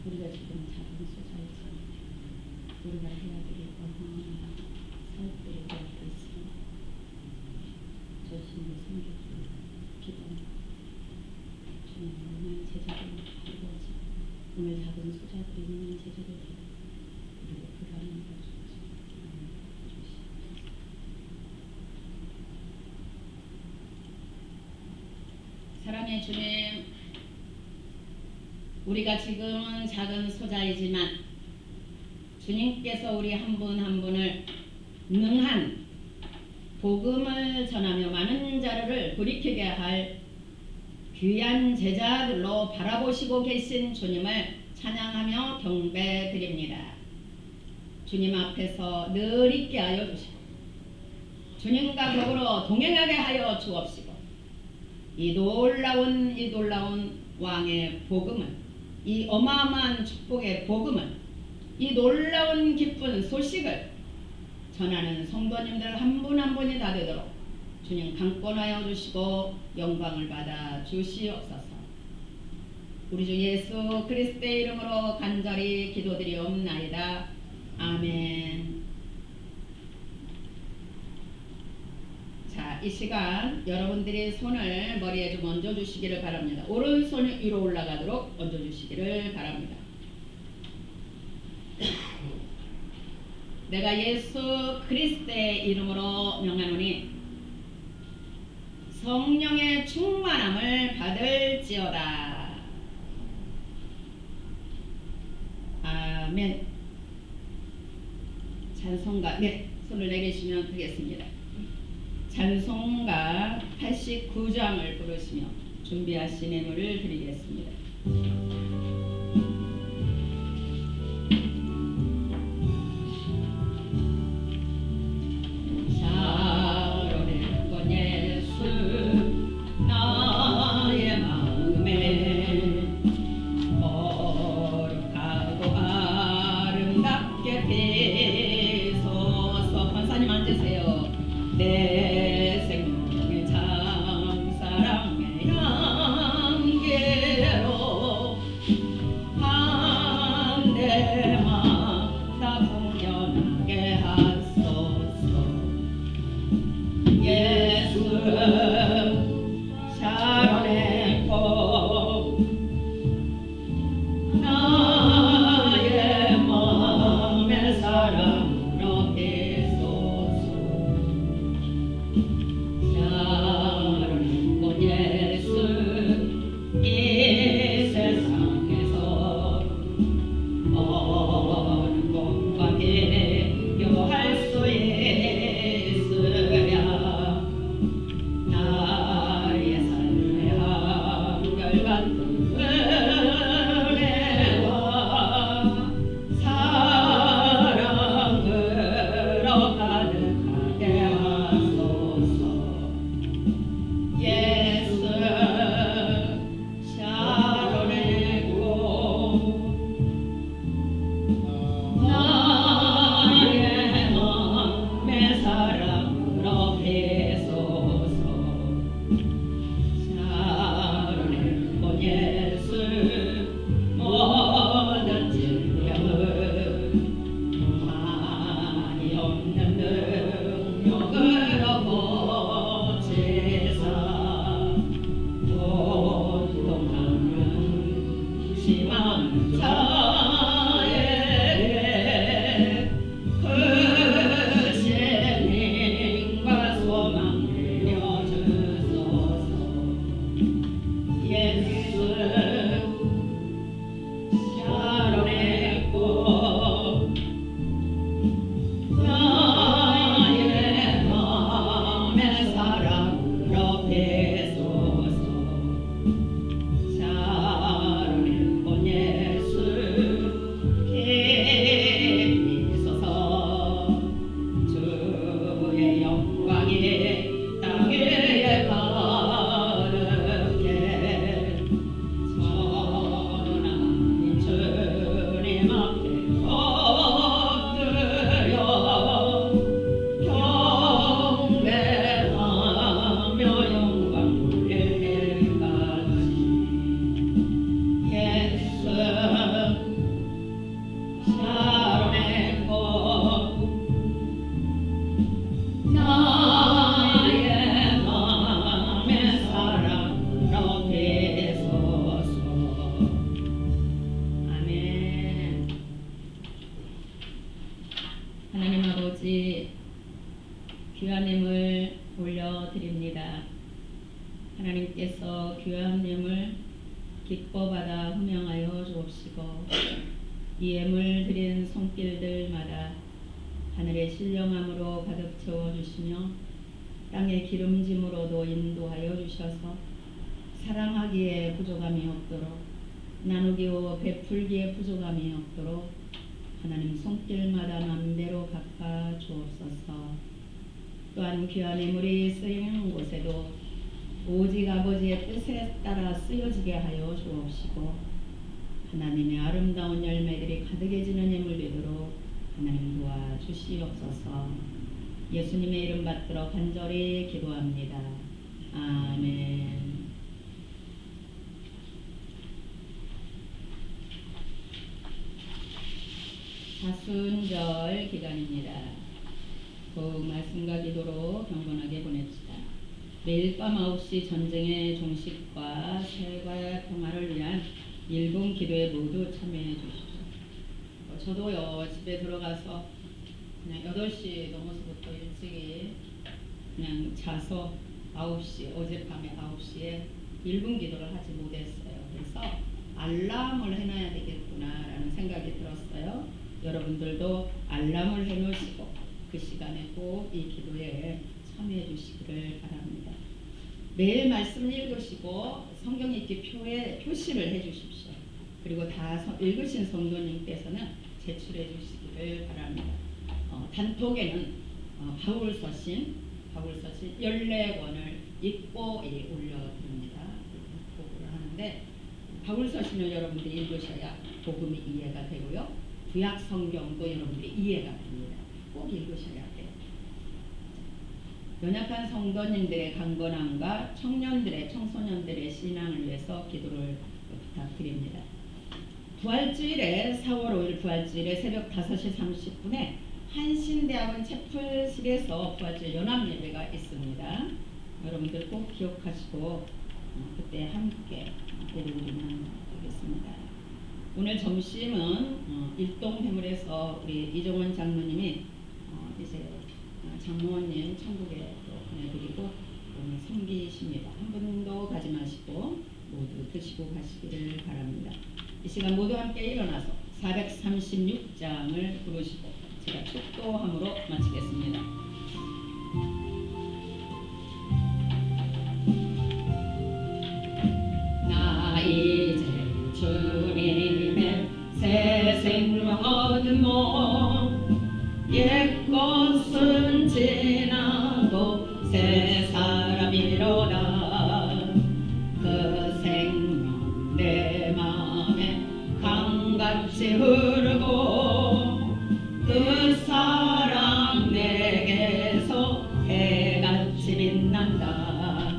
우리가 지금 작은 소자이지만 우리가 해야 될 어마어마한 사역들이 되어져 있습니다. 저신의 성격도 기도합니다. 주님 오늘 제자들 이루어지고 오늘 작은 소자들이 있는 제자들 그리고 그러한 것을 사랑의 주님 우리가 지금은 작은 소자이지만 주님께서 우리 한 분 한 분을 능한 복음을 전하며 많은 자를 돌이키게 할 귀한 제자들로 바라보시고 계신 주님을 찬양하며 경배드립니다. 주님 앞에서 늘 있게 하여 주시고 주님과 더불어 동행하게 하여 주옵시고 이 놀라운 왕의 복음을 이 어마어마한 축복의 복음을 이 놀라운 기쁜 소식을 전하는 성도님들 한 분 한 분이 다 되도록 주님 강권하여 주시고 영광을 받아 주시옵소서. 우리 주 예수 그리스도의 이름으로 간절히 기도드리옵나이다. 아멘. 자, 이 시간 여러분들이 손을 머리에 좀 얹어 주시기를 바랍니다. 오른손이 위로 올라가도록 얹어 주시기를 바랍니다. 내가 예수 그리스도의 이름으로 명하노니 성령의 충만함을 받을지어다. 아멘. 찬송가 손을 내리시면 되겠습니다. 찬송가 89장을 부르시며 준비하신 예물을 드리겠습니다. 기뻐받아 호명하여 주옵시고 이 예물 드린 손길들마다 하늘의 신령함으로 가득 채워주시며 땅의 기름짐으로도 인도하여 주셔서 사랑하기에 부족함이 없도록 나누기와 베풀기에 부족함이 없도록 하나님 손길마다 맘대로 갚아 주옵소서. 또한 귀한 예물이 쓰이는 곳에도 오직 아버지의 뜻에 따라 쓰여지게 하여 주옵시고 하나님의 아름다운 열매들이 가득해지는 예물 되도록 하나님 도와주시옵소서. 예수님의 이름 받들어 간절히 기도합니다. 아멘. 사순절 기간입니다. 더욱 말씀과 기도로 경건하게 보냅시다. 매일 밤 9시 전쟁의 종식과 세과 평화를 위한 1분 기도에 모두 참여해 주십시오. 저도요 집에 들어가서 그냥 8시 넘어서부터 일찍이 그냥 자서 9시 어젯밤에 9시에 1분 기도를 하지 못했어요. 그래서 알람을 해놔야 되겠구나라는 생각이 들었어요. 여러분들도 알람을 해놓으시고 그 시간에 꼭 이 기도에 참여해 주시기를 바랍니다. 매일 말씀 읽으시고 성경 읽기 표에 표시를 해 주십시오. 그리고 다 읽으신 성도님께서는 제출해 주시기를 바랍니다. 단톡에는 바울서신 14권을 읽고 올려드립니다. 단톡을 하는데 바울서신을 여러분들이 읽으셔야 복음이 이해가 되고요. 구약 성경도 여러분들이 이해가 됩니다. 꼭 읽으셔야 돼요. 연약한 성도님들의 강건함과 청소년들의 신앙을 위해서 기도를 부탁드립니다. 부활주일에 4월 5일 부활주일에 새벽 5시 30분에 한신대학원 채플실에서 부활주일 연합예배가 있습니다. 여러분들 꼭 기억하시고 그때 함께 예배드리면 되겠습니다. 오늘 점심은 일동회물에서 우리 이종원 장로님이 이제 장모님 천국에 또 보내드리고 오늘 섬기십니다. 한 분도 가지 마시고 모두 드시고 가시기를 바랍니다. 이 시간 모두 함께 일어나서 436장을 부르시고 제가 축도함으로 마치겠습니다. 나 이제 주님의 새 생명 얻은 몸 옛것은 지나고 새 사람이로다. 그 생명 내 맘에 강같이 흐르고 그 사랑 내게서 해같이 빛난다.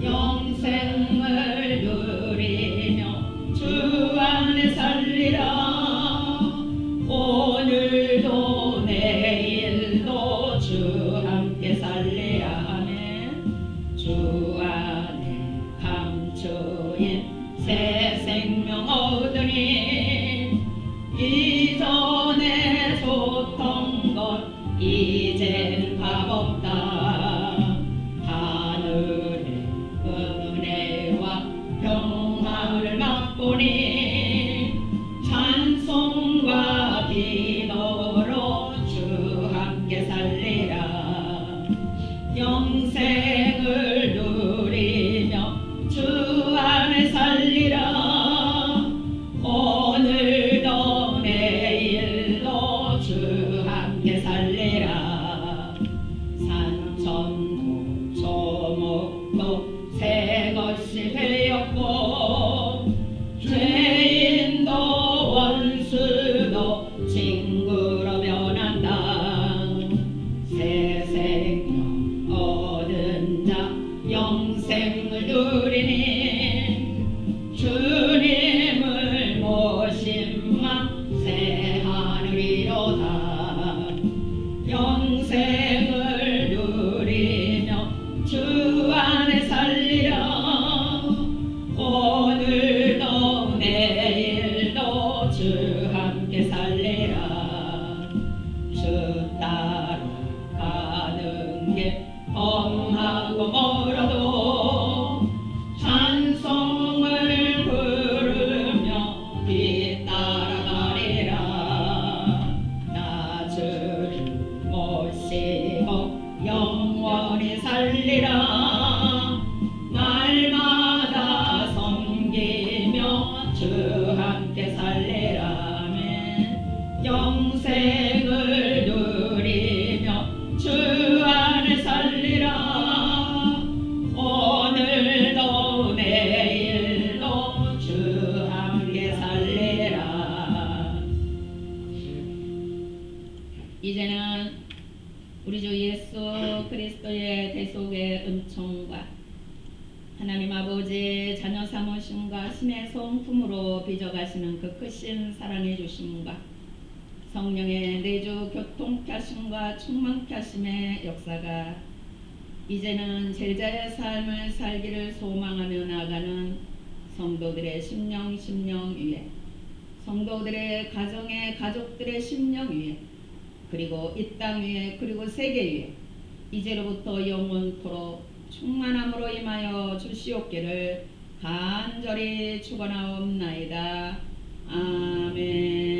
영생을 누리며 주 안에 살리라. 오늘도 내일도 주 함께 살리라. 아멘. 주 안에 감추인 새 생명 얻으니 이전에 좋던 것 이젠 값없다. 하늘의 은혜와 평화를 맛보니 찬송과 기도로 주 함께 살리라. 영생을 누리며 주 안에 살리라. 오늘도 내일도 주 함께 살리라. 산천도 조목도 새 것이 되었고 죄 주 함께 살리라면 영생을 누리며 주 안에 살리라 오늘도 내일도 주 함께 살리라. 이제는 우리 주 예수 그리스도의 대속의 은총과 하나님 아버지 자녀 삼으심과 신의 성품으로 빚어가시는 그 크신 사랑해 주심과 성령의 내주 교통케 하심과 충만케 하심의 역사가 이제는 제자의 삶을 살기를 소망하며 나아가는 성도들의 심령 위에 성도들의 가정의 가족들의 심령 위에 그리고 이 땅 위에 그리고 세계 위에 이제로부터 영원토록 충만함으로 임하여 주시옵기를 간절히 축원하옵나이다. 아멘.